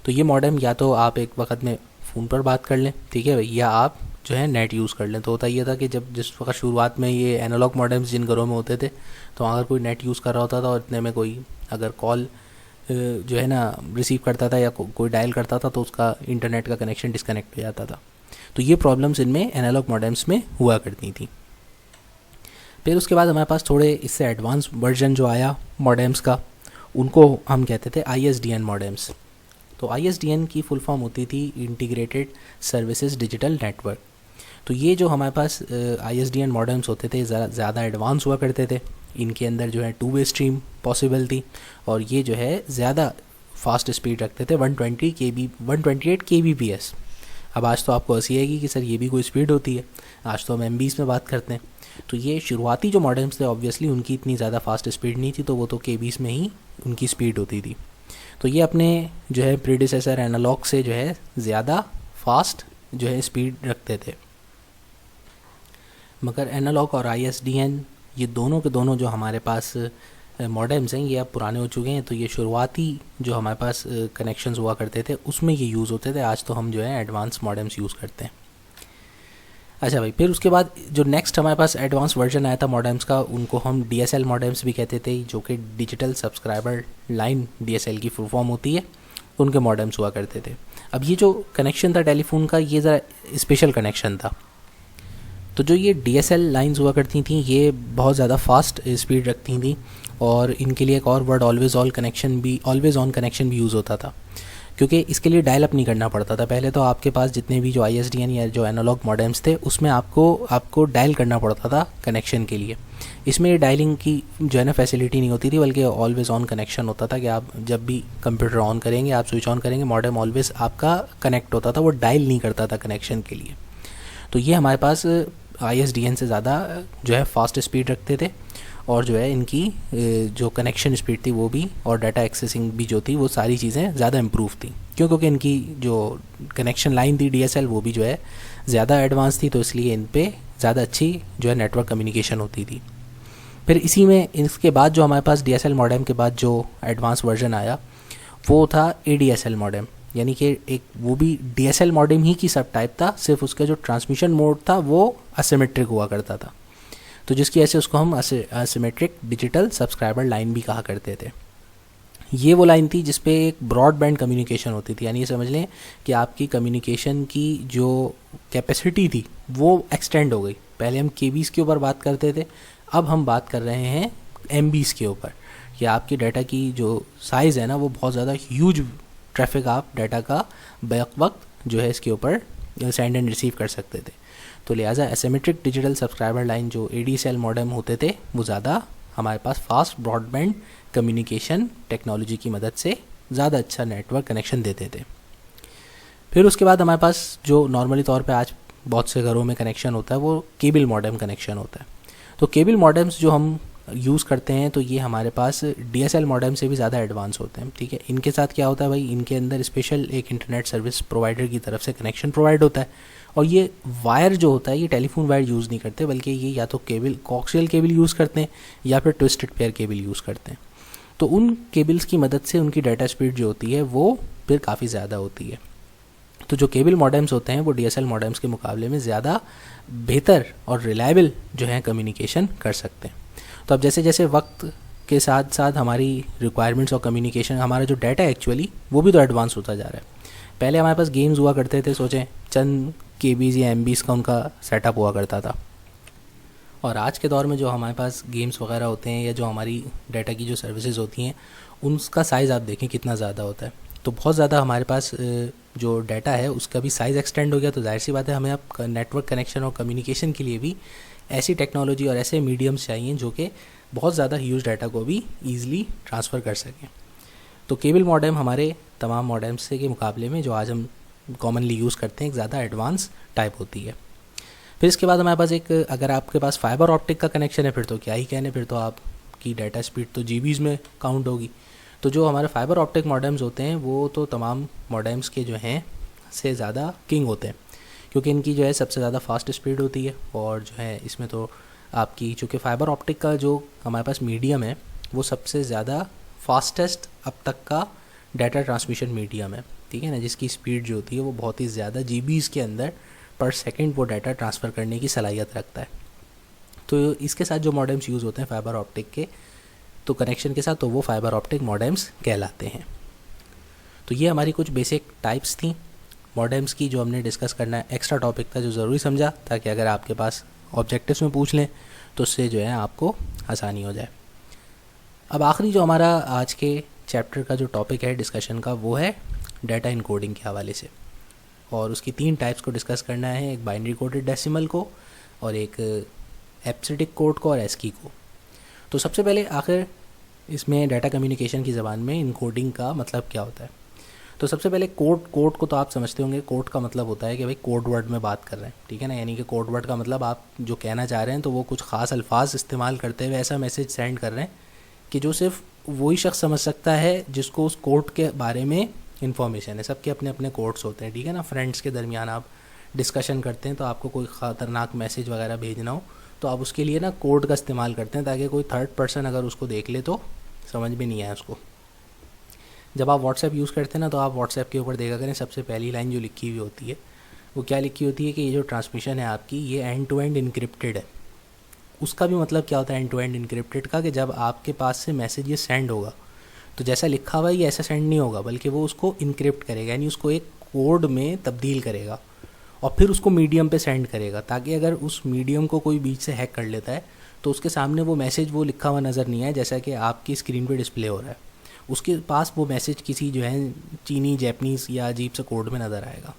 तो ये मॉडेम या तो आप एक वक्त में फ़ोन पर बात कर लें, ठीक है भाई, या आप जो है नेट यूज़ कर लें। तो होता ये था कि जब जिस वक्त शुरुआत में ये एनालॉग मॉडेम्स जिन घरों में होते थे, तो अगर कोई नेट यूज़ कर रहा होता था और इतने में कोई अगर कॉल जो है ना रिसीव करता था या कोई डायल करता था, तो उसका इंटरनेट का कनेक्शन डिस्कनेक्ट हो जाता था। तो ये प्रॉब्लम्स इनमें एनालॉग मॉडेम्स में हुआ करती थी। फिर उसके बाद हमारे पास थोड़े इससे एडवांस वर्जन जो आया मॉडेम्स का, उनको हम कहते थे ISDN मॉडेम्स। तो ISDN की फुल फॉर्म होती थी इंटीग्रेटेड सर्विसेज डिजिटल नेटवर्क। तो ये जो हमारे पास ISDN मॉडेम्स होते थे ज़्यादा एडवांस हुआ करते थे, इनके अंदर जो है 2 वे स्ट्रीम पॉसिबल थी, और ये जो है ज़्यादा फास्ट स्पीड रखते थे, 128 kbps। अब आज तो आपको हंसी आएगी कि सर ये भी कोई स्पीड होती है, आज तो हम MBs में बात करते हैं। तो ये शुरुआती जो मॉडेम्स थे ऑब्वियसली उनकी इतनी ज़्यादा फास्ट स्पीड नहीं थी, तो वो तो kbs में ही उनकी स्पीड होती थी। तो ये अपने जो है प्रीडिसेसर एनालॉग से जो है ज़्यादा फास्ट जो है स्पीड रखते थे। मगर एनालॉग और ISDN ये दोनों के दोनों जो हमारे पास मॉडेम्स हैं, ये अब पुराने हो चुके हैं। तो ये शुरुआती जो हमारे पास कनेक्शंस हुआ करते थे उसमें ये यूज़ होते थे। आज तो हम जो है एडवांस मॉडेम्स यूज़ करते हैं। अच्छा भाई, फिर उसके बाद जो नेक्स्ट हमारे पास एडवांस वर्जन आया था मॉडेम्स का, उनको हम DSL मॉडेम्स भी कहते थे, जो कि डिजिटल सब्सक्राइबर लाइन DSL की फुल फॉर्म होती है, उनके मॉडेम्स हुआ करते थे। अब ये जो कनेक्शन था टेलीफोन का, ये ज़रा स्पेशल कनेक्शन था। तो जो ये DSL लाइंस हुआ करती थी ये बहुत ज़्यादा फास्ट स्पीड रखती थी, और इनके लिए एक और वर्ड ऑलवेज़ ऑन कनेक्शन भी यूज़ होता था, क्योंकि इसके लिए डायल अप नहीं करना पड़ता था। पहले तो आपके पास जितने भी जो ISDN या जो एनालॉग मॉडेम्स थे उसमें आपको डायल करना पड़ता था कनेक्शन के लिए। इसमें डायलिंग की जो है ना फैसिलिटी नहीं होती थी, बल्कि ऑलवेज़ ऑन कनेक्शन होता था कि आप जब भी कंप्यूटर ऑन करेंगे, आप स्विच ऑन करेंगे, मॉडेम ऑलवेज़ आपका कनेक्ट होता था, वो डायल नहीं करता था कनेक्शन के लिए। तो ये हमारे पास ISDN से ज़्यादा जो है फास्ट स्पीड रखते थे, और जो है इनकी जो कनेक्शन स्पीड थी वो भी, और डाटा एक्सेसिंग भी जो थी, वो सारी चीज़ें ज़्यादा इम्प्रूव थी। क्योंकि इनकी जो कनेक्शन लाइन थी DSL वो भी जो है ज़्यादा एडवांस थी, तो इसलिए इन पे ज़्यादा अच्छी जो है नेटवर्क कम्युनिकेशन होती थी। फिर इसी में इसके बाद जो हमारे पास DSL मॉडेम के बाद जो एडवांस वर्जन आया वो था ADSL मॉडेम। यानी कि एक वो भी DSL मॉडेम ही की सब टाइप था, सिर्फ उसका जो ट्रांसमिशन मोड था वो असिमेट्रिक हुआ करता था। तो जिसकी वजह से उसको हम असिमेट्रिक डिजिटल सब्सक्राइबर लाइन भी कहा करते थे। ये वो लाइन थी जिसपे एक ब्रॉडबैंड कम्युनिकेशन होती थी, यानी ये समझ लें कि आपकी कम्युनिकेशन की जो कैपेसिटी थी वो एक्सटेंड हो गई। पहले हम केबीज के ऊपर बात करते थे, अब हम बात कर रहे हैं एमबीज़ के ऊपर, कि आपकी डाटा की जो साइज़ है ना वो बहुत ज़्यादा ह्यूज ट्रैफिक आप डाटा का बैक वक्त जो है इसके ऊपर सेंड एंड रिसीव कर सकते थे। तो लिहाजा एसिमेट्रिक डिजिटल सब्सक्राइबर लाइन जो ADSL मॉडेम होते थे वो ज़्यादा हमारे पास फास्ट ब्रॉडबैंड कम्युनिकेशन टेक्नोलॉजी की मदद से ज़्यादा अच्छा नेटवर्क कनेक्शन देते थे। फिर उसके बाद हमारे पास जो नॉर्मली तौर पे आज बहुत से घरों में कनेक्शन होता है वो केबल मॉडेम कनेक्शन होता है। तो केबल मॉडेम्स जो हम यूज़ करते हैं तो ये हमारे पास DSL मॉडेम से भी ज़्यादा एडवांस होते हैं, ठीक है। इनके साथ क्या होता है भाई, इनके अंदर स्पेशल एक इंटरनेट सर्विस प्रोवाइडर की तरफ से कनेक्शन प्रोवाइड होता है, और ये वायर जो होता है ये टेलीफोन वायर यूज़ नहीं करते, बल्कि ये या तो केबल कोक्सियल केबल यूज़ करते हैं या फिर ट्विस्टेड पेयर केबल यूज़ करते हैं। तो उन केबल्स की मदद से उनकी डाटा स्पीड जो होती है वो फिर काफ़ी ज़्यादा होती है। तो जो केबल मॉडेम्स होते हैं वो DSL मॉडेम्स के मुकाबले में ज़्यादा बेहतर और रिलायबल जो है कम्युनिकेशन कर सकते हैं। तो अब जैसे जैसे वक्त के साथ साथ हमारी रिक्वायरमेंट्स और कम्युनिकेशन, हमारा जो डाटा एक्चुअली वो भी तो एडवांस होता जा रहा है। पहले हमारे पास गेम्स हुआ करते थे, सोचें चंद केबीज़ या MBs का उनका सेटअप हुआ करता था, और आज के दौर में जो हमारे पास गेम्स वगैरह होते हैं या जो हमारी डाटा की जो सर्विसेज होती हैं उनका साइज़ आप देखें कितना ज़्यादा होता है। तो बहुत ज़्यादा हमारे पास जो डाटा है उसका भी साइज़ एक्सटेंड हो गया, तो जाहिर सी बात है हमें अब नेटवर्क कनेक्शन और कम्युनिकेशन के लिए भी ऐसी टेक्नोलॉजी और ऐसे मीडियम्स चाहिए जो कि बहुत ज़्यादा ह्यूज डाटा को भी ईज़िली ट्रांसफ़र कर सकें। तो केबल मॉडेम हमारे तमाम मॉडेम्स के मुकाबले में जो आज हम कॉमनली यूज़ करते हैं एक ज़्यादा एडवांस टाइप होती है। फिर इसके बाद हमारे पास एक, अगर आपके पास फाइबर ऑप्टिक का कनेक्शन है फिर तो क्या ही कहने, फिर तो आपकी डाटा स्पीड तो जीबीज़ में काउंट होगी। तो जो हमारे फाइबर ऑप्टिक मॉडेम्स होते हैं वो तो तमाम मॉडेम्स के जो हैं से ज़्यादा किंग होते हैं, क्योंकि इनकी जो है सबसे ज़्यादा फास्ट स्पीड होती है, और जो है इसमें तो आपकी चूँकि फाइबर ऑप्टिक का जो हमारे पास मीडियम है वो सबसे ज़्यादा फास्टेस्ट अब तक का डाटा ट्रांसमिशन मीडियम है, ठीक है ना, जिसकी स्पीड जो होती है वो बहुत ही ज़्यादा जीबीज़ के अंदर पर सेकंड वो डाटा ट्रांसफ़र करने की सलाहियत रखता है। तो इसके साथ जो मॉडेम्स यूज़ होते हैं फाइबर ऑप्टिक के तो कनेक्शन के साथ, तो वो फाइबर ऑप्टिक मॉडेम्स कहलाते हैं। तो ये हमारी कुछ बेसिक टाइप्स थी मॉडेम्स की जो हमने डिस्कस करना है, एक्स्ट्रा टॉपिक था जो ज़रूरी समझा, ताकि अगर आपके पास ऑब्जेक्टिव्स में पूछ लें तो उससे जो है आपको आसानी हो जाए। अब आखिरी जो हमारा आज के चैप्टर का जो टॉपिक है डिस्कशन का वो है डाटा इनकोडिंग के हवाले से, और उसकी 3 टाइप्स को डिस्कस करना है, एक बाइनरी कोडेड डेसिमल को, और एक एब्सिडिक कोड को, और एस्की को। तो सबसे पहले आखिर इसमें डाटा कम्युनिकेशन की ज़बान में इनकोडिंग का मतलब क्या होता है। तो सबसे पहले कोड को तो आप समझते होंगे, कोड का मतलब होता है कि भाई कोड वर्ड में बात कर रहे हैं, ठीक है ना, यानी कि कोड वर्ड का मतलब आप जो कहना चाह रहे हैं तो वो कुछ ख़ास अल्फाज इस्तेमाल करते हुए ऐसा मैसेज सेंड कर रहे हैं कि जो सिर्फ वही शख्स समझ सकता है जिसको उस कोड के बारे में इन्फॉर्मेशन है। सबके अपने अपने कोड्स होते हैं, ठीक है ना। फ्रेंड्स के दरमियान आप डिस्कशन करते हैं तो आपको कोई ख़तरनाक मैसेज वगैरह भेजना हो तो आप उसके लिए ना कोड का इस्तेमाल करते हैं, ताकि कोई थर्ड पर्सन अगर उसको देख ले तो समझ में नहीं आए उसको। जब आप व्हाट्सएप यूज़ करते हैं ना तो आप व्हाट्सएप के ऊपर देखा करें सबसे पहली लाइन जो लिखी हुई होती है वो क्या लिखी होती है कि ये जो ट्रांसमिशन है आपकी ये एंड टू एंड इनक्रिप्टेड है। उसका भी मतलब क्या होता है एंड टू एंड इनक्रिप्टेड का, कि जब आपके पास से मैसेज ये सेंड होगा तो जैसा लिखा हुआ ये ऐसा सेंड नहीं होगा, बल्कि वो उसको इनक्रिप्ट करेगा, यानी उसको एक कोड में तब्दील करेगा और फिर उसको मीडियम पे सेंड करेगा, ताकि अगर उस मीडियम को कोई बीच से हैक कर लेता है तो उसके सामने वो मैसेज वो लिखा हुआ नज़र नहीं आए जैसा कि आपकी स्क्रीन पे डिस्प्ले हो रहा है, उसके पास वो मैसेज किसी जो है चीनी, जैपनीज़ या अजीब से कोड में नज़र आएगा।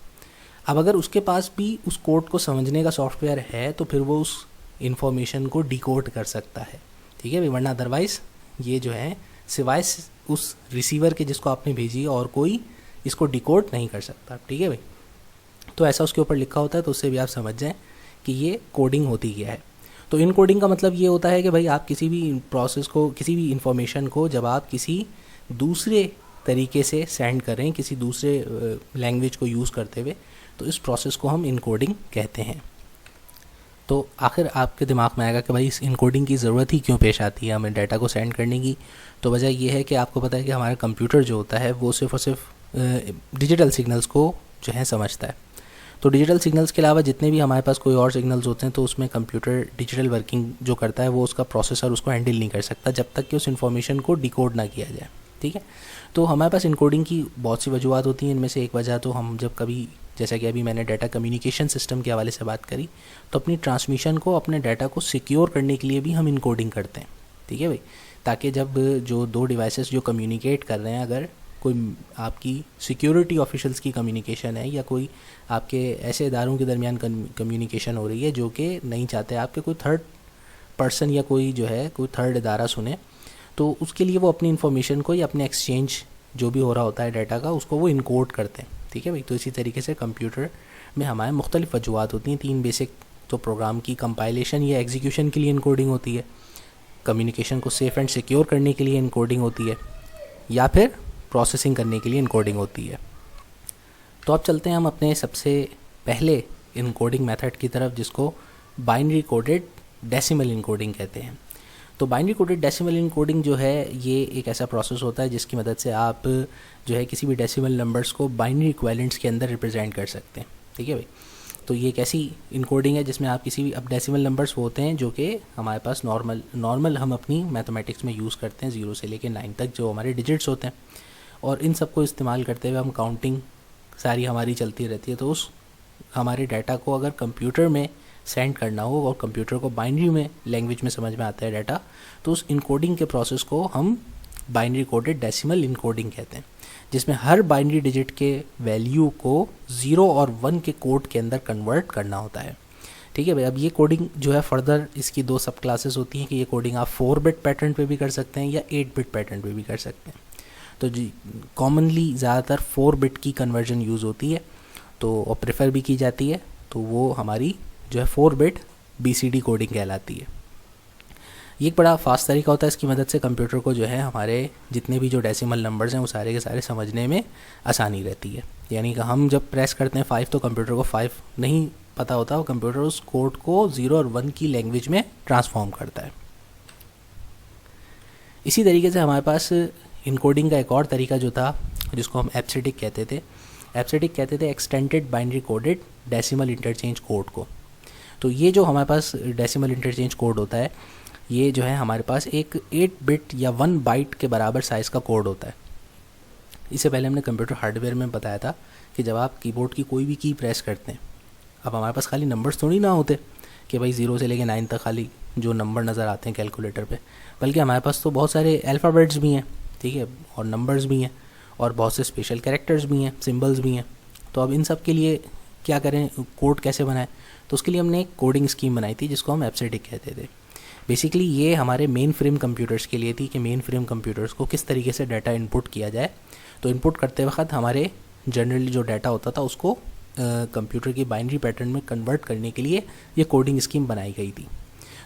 अब अगर उसके पास भी उस कोड को समझने का सॉफ्टवेयर है तो फिर वो उस इन्फॉर्मेशन को डिकोड कर सकता है, ठीक है भाई, वरना अदरवाइज़ ये जो है सिवाय उस रिसीवर के जिसको आपने भेजी और कोई इसको डिकोड नहीं कर सकता, ठीक है भाई। तो ऐसा उसके ऊपर लिखा होता है, तो उससे भी आप समझ जाएं कि ये कोडिंग होती क्या है। तो इन कोडिंग का मतलब ये होता है कि भाई आप किसी भी प्रोसेस को, किसी भी इंफॉर्मेशन को जब आप किसी दूसरे तरीके से सेंड करें, किसी दूसरे लैंग्वेज को यूज़ करते हुए, तो इस प्रोसेस को हम इनकोडिंग कहते हैं। तो आखिर आपके दिमाग में आएगा कि भाई इस इनकोडिंग की ज़रूरत ही क्यों पेश आती है हमें डाटा को सेंड करने की। तो वजह यह है कि आपको पता है कि हमारा कंप्यूटर जो होता है वो सिर्फ़ और सिर्फ डिजिटल सिग्नल्स को जो है समझता है। तो डिजिटल सिग्नल्स के अलावा जितने भी हमारे पास कोई और सिग्नल्स होते हैं तो उसमें कंप्यूटर डिजिटल वर्किंग जो करता है वो उसका प्रोसेसर उसको हैंडल नहीं कर सकता जब तक कि उस इन्फॉर्मेशन को डिकोड ना किया जाए। ठीक है, तो हमारे पास इनकोडिंग की बहुत सी वजूहत होती हैं। इनमें से एक वजह तो हम जब कभी, जैसा कि अभी मैंने डाटा कम्युनिकेशन सिस्टम के हवाले से बात करी, तो अपनी ट्रांसमिशन को, अपने डाटा को सिक्योर करने के लिए भी हम इनकोडिंग करते हैं। ठीक है भाई, ताकि जब जो दो डिवाइसेस जो कम्युनिकेट कर रहे हैं, अगर कोई आपकी सिक्योरिटी ऑफिशियल्स की कम्युनिकेशन है या कोई आपके ऐसे इदारों के दरमियान कम्युनिकेशन हो रही है जो कि नहीं चाहते आपके कोई थर्ड पर्सन या कोई जो है कोई थर्ड इदारा सुने, तो उसके लिए वो अपनी इन्फॉर्मेशन को या अपने एक्सचेंज जो भी हो रहा होता है डाटा का, उसको वो इनकोड करते हैं। ठीक है भाई, तो इसी तरीके से कंप्यूटर में हमारे मुख्तलिफ वजूहत होती हैं। तीन बेसिक, तो प्रोग्राम की कंपाइलेशन या एग्जीक्यूशन के लिए इनकोडिंग होती है, कम्युनिकेशन को सेफ़ एंड सिक्योर करने के लिए इनकोडिंग होती है, या फिर प्रोसेसिंग करने के लिए इनकोडिंग होती है। तो अब चलते हैं हम अपने सबसे पहले इनकोडिंग मेथड की तरफ, जिसको बाइनरी कोडेड डेसिमल इनकोडिंग कहते हैं। तो बाइनरी कोडेड डेसिमल इनकोडिंग जो है ये एक ऐसा प्रोसेस होता है जिसकी मदद से आप जो है किसी भी डेसिमल नंबर्स को बाइनरी इक्विवेलेंट्स के अंदर रिप्रेजेंट कर सकते हैं। ठीक है भाई, तो ये एक ऐसी इनकोडिंग है जिसमें आप किसी भी, अब डेसिमल नंबर्स होते हैं जो कि हमारे पास नॉर्मल हम अपनी मैथमेटिक्स में यूज़ करते हैं 0 से लेकर 9 तक जो हमारे डिजिट्स होते हैं, और इन सब को इस्तेमाल करते हुए हम काउंटिंग सारी हमारी चलती रहती है। तो उस हमारे डाटा को अगर कंप्यूटर में सेंड करना हो और कंप्यूटर को बाइनरी में लैंग्वेज में समझ में आता है डाटा, तो उस इनकोडिंग के प्रोसेस को हम बाइनरी कोडेड डेसिमल इनकोडिंग कहते हैं, जिसमें हर बाइनरी डिजिट के वैल्यू को 0 और 1 के कोड के अंदर कन्वर्ट करना होता है। ठीक है भाई, अब ये कोडिंग जो है फर्दर इसकी दो सब क्लासेस होती हैं कि ये कोडिंग आप 4 बिट पैटर्न पे भी कर सकते हैं या 8 बिट पैटर्न पे भी कर सकते हैं। तो जी कॉमनली ज़्यादातर 4 बिट की कन्वर्जन यूज़ होती है, तो और प्रेफर भी की जाती है, तो वो हमारी जो है 4 बिट BCD कोडिंग कहलाती है। ये एक बड़ा फास्ट तरीका होता है, इसकी मदद से कंप्यूटर को जो है हमारे जितने भी जो डेसिमल नंबर्स हैं वो सारे के सारे समझने में आसानी रहती है। यानी कि हम जब प्रेस करते हैं 5 तो कंप्यूटर को 5 नहीं पता होता, वो कंप्यूटर उस कोड को 0 और 1 की लैंग्वेज में ट्रांसफॉर्म करता है। इसी तरीके से हमारे पास इनकोडिंग का एक और तरीका जो था जिसको हम एब्सिडिक कहते थे extended binary coded decimal interchange code को। तो ये जो हमारे पास डेसिमल इंटरचेंज कोड होता है, ये जो है हमारे पास एक 8 बिट या 1 बाइट के बराबर साइज़ का कोड होता है। इससे पहले हमने कंप्यूटर हार्डवेयर में बताया था कि जब आप कीबोर्ड की कोई भी की प्रेस करते हैं, अब हमारे पास खाली नंबर्स थोड़ी ना होते कि भाई 0 से लेकर 9 तक खाली जो नंबर नज़र आते हैं कैलकुलेटर पे, बल्कि हमारे पास तो बहुत सारे अल्फ़ाबेट्स भी हैं, ठीक है, और नंबर्स भी हैं, और बहुत से स्पेशल कैरेक्टर्स भी हैं, सिंबल्स भी हैं। तो अब इन सब के लिए क्या करें, कोड कैसे बनाएं, तो उसके लिए हमने एक कोडिंग स्कीम बनाई थी जिसको हम एब्सिडिक कहते थे। बेसिकली ये हमारे मेन फ्रेम कंप्यूटर्स के लिए थी कि मेन फ्रेम कंप्यूटर्स को किस तरीके से डाटा इनपुट किया जाए। तो इनपुट करते वक्त हमारे जनरली जो डाटा होता था उसको कंप्यूटर की बाइनरी पैटर्न में कन्वर्ट करने के लिए ये कोडिंग स्कीम बनाई गई थी।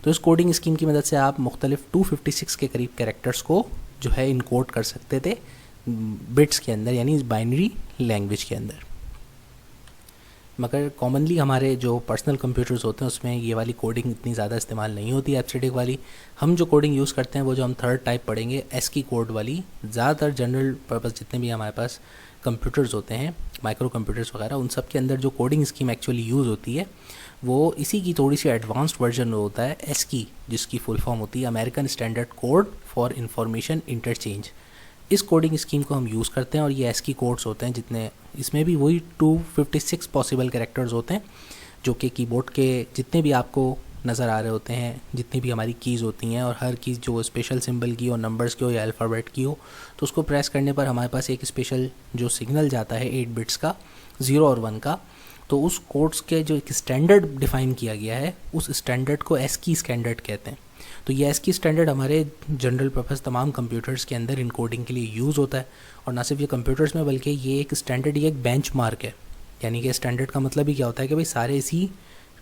तो इस कोडिंग स्कीम की मदद से आप मुख्तलिफ 256 के करीब कैरेक्टर्स को जो है इनकोड कर सकते थे बिट्स के अंदर, यानी इस बाइनरी लैंग्वेज के अंदर। मगर कॉमनली हमारे जो पर्सनल कंप्यूटर्स होते हैं उसमें ये वाली कोडिंग इतनी ज़्यादा इस्तेमाल नहीं होती है एब्सिडिक वाली। हम जो कोडिंग यूज़ करते हैं वो जो हम थर्ड टाइप पढ़ेंगे ASCII कोड वाली, ज़्यादातर जनरल पर्पस जितने भी हमारे पास कंप्यूटर्स होते हैं, माइक्रो कंप्यूटर्स वगैरह, उन सब के अंदर जो कोडिंग स्कीम एक्चुअली यूज़ होती है वो इसी की थोड़ी सी एडवांस्ड वर्जन होता है ASCII, जिसकी फुल फॉर्म होती है American standard code for information interchange. इस कोडिंग स्कीम को हम यूज़ करते हैं और ये ASCII कोड्स होते हैं जितने, इसमें भी वही 256 पॉसिबल कैरेक्टर्स होते हैं जो कि कीबोर्ड के जितने भी आपको नज़र आ रहे होते हैं, जितनी भी हमारी कीज़ होती हैं, और हर कीज़ जो स्पेशल सिंबल की हो, नंबर्स की हो या अल्फ़ाबेट की हो, तो उसको प्रेस करने पर हमारे पास एक स्पेशल जो सिग्नल जाता है 8 बिट्स का, 0 और 1 का। तो उस कोड्स के जो एक स्टैंडर्ड डिफ़ाइन किया गया है, उस स्टैंडर्ड को ASCII स्टैंडर्ड कहते हैं। तो ये ASCII स्टैंडर्ड हमारे जनरल पर्पस तमाम कंप्यूटर्स के अंदर इनकोडिंग के लिए यूज़ होता है, और ना सिर्फ ये कंप्यूटर्स में बल्कि ये एक स्टैंडर्ड, ये एक बेंचमार्क है। यानी कि स्टैंडर्ड का मतलब ही क्या होता है कि भाई सारे इसी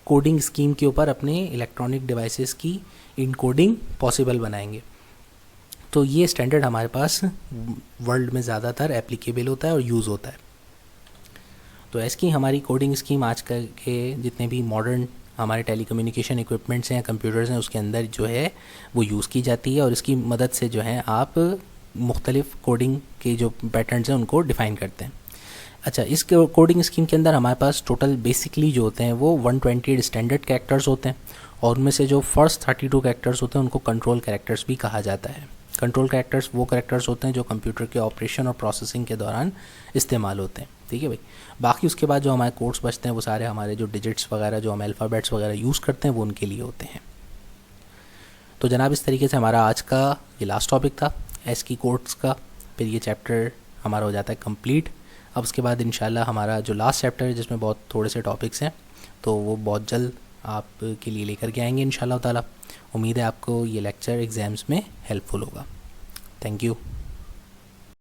कोडिंग स्कीम के ऊपर अपने इलेक्ट्रॉनिक डिवाइसेस की इनकोडिंग पॉसिबल बनाएंगे। तो ये स्टैंडर्ड हमारे पास वर्ल्ड में ज़्यादातर एप्लीकेबल होता है और यूज़ होता है। तो ASCII हमारी कोडिंग स्कीम आज के जितने भी मॉडर्न हमारे टेलीकम्युनिकेशन इक्विपमेंट्स हैं, कंप्यूटर्स हैं, उसके अंदर जो है वो यूज़ की जाती है, और इसकी मदद से जो है आप मुख्तलिफ कोडिंग के जो पैटर्न्स हैं उनको डिफ़ाइन करते हैं। अच्छा, इस कोडिंग स्कीम के अंदर हमारे पास टोटल बेसिकली जो होते हैं वो 128 स्टैंडर्ड कैरेक्टर्स होते हैं, और उनमें से जो फर्स्ट 32 कैरेक्टर्स होते हैं उनको कंट्रोल कैरेक्टर्स भी कहा जाता है। कंट्रोल कैरेक्टर्स वो कैरेक्टर्स होते हैं जो कंप्यूटर के ऑपरेशन और प्रोसेसिंग के दौरान इस्तेमाल होते हैं, ठीक है भाई। बाकी उसके बाद जो हमारे कोड्स बचते हैं वो सारे हमारे जो डिजिट्स वगैरह जो हम अल्फ़ाबेट्स वगैरह यूज़ करते हैं वो उनके लिए होते हैं। तो जनाब, इस तरीके से हमारा आज का ये लास्ट टॉपिक था ASCII कोड्स का। फिर ये चैप्टर हमारा हो जाता है कंप्लीट। अब उसके बाद इंशाल्लाह हमारा जो लास्ट चैप्टर है जिसमें बहुत थोड़े से टॉपिक्स हैं तो वो बहुत जल्द आपके लिए लेकर के आएंगे इंशाल्लाह ताला। उम्मीद है आपको ये लेक्चर एग्ज़ाम्स में हेल्पफुल होगा। Thank you.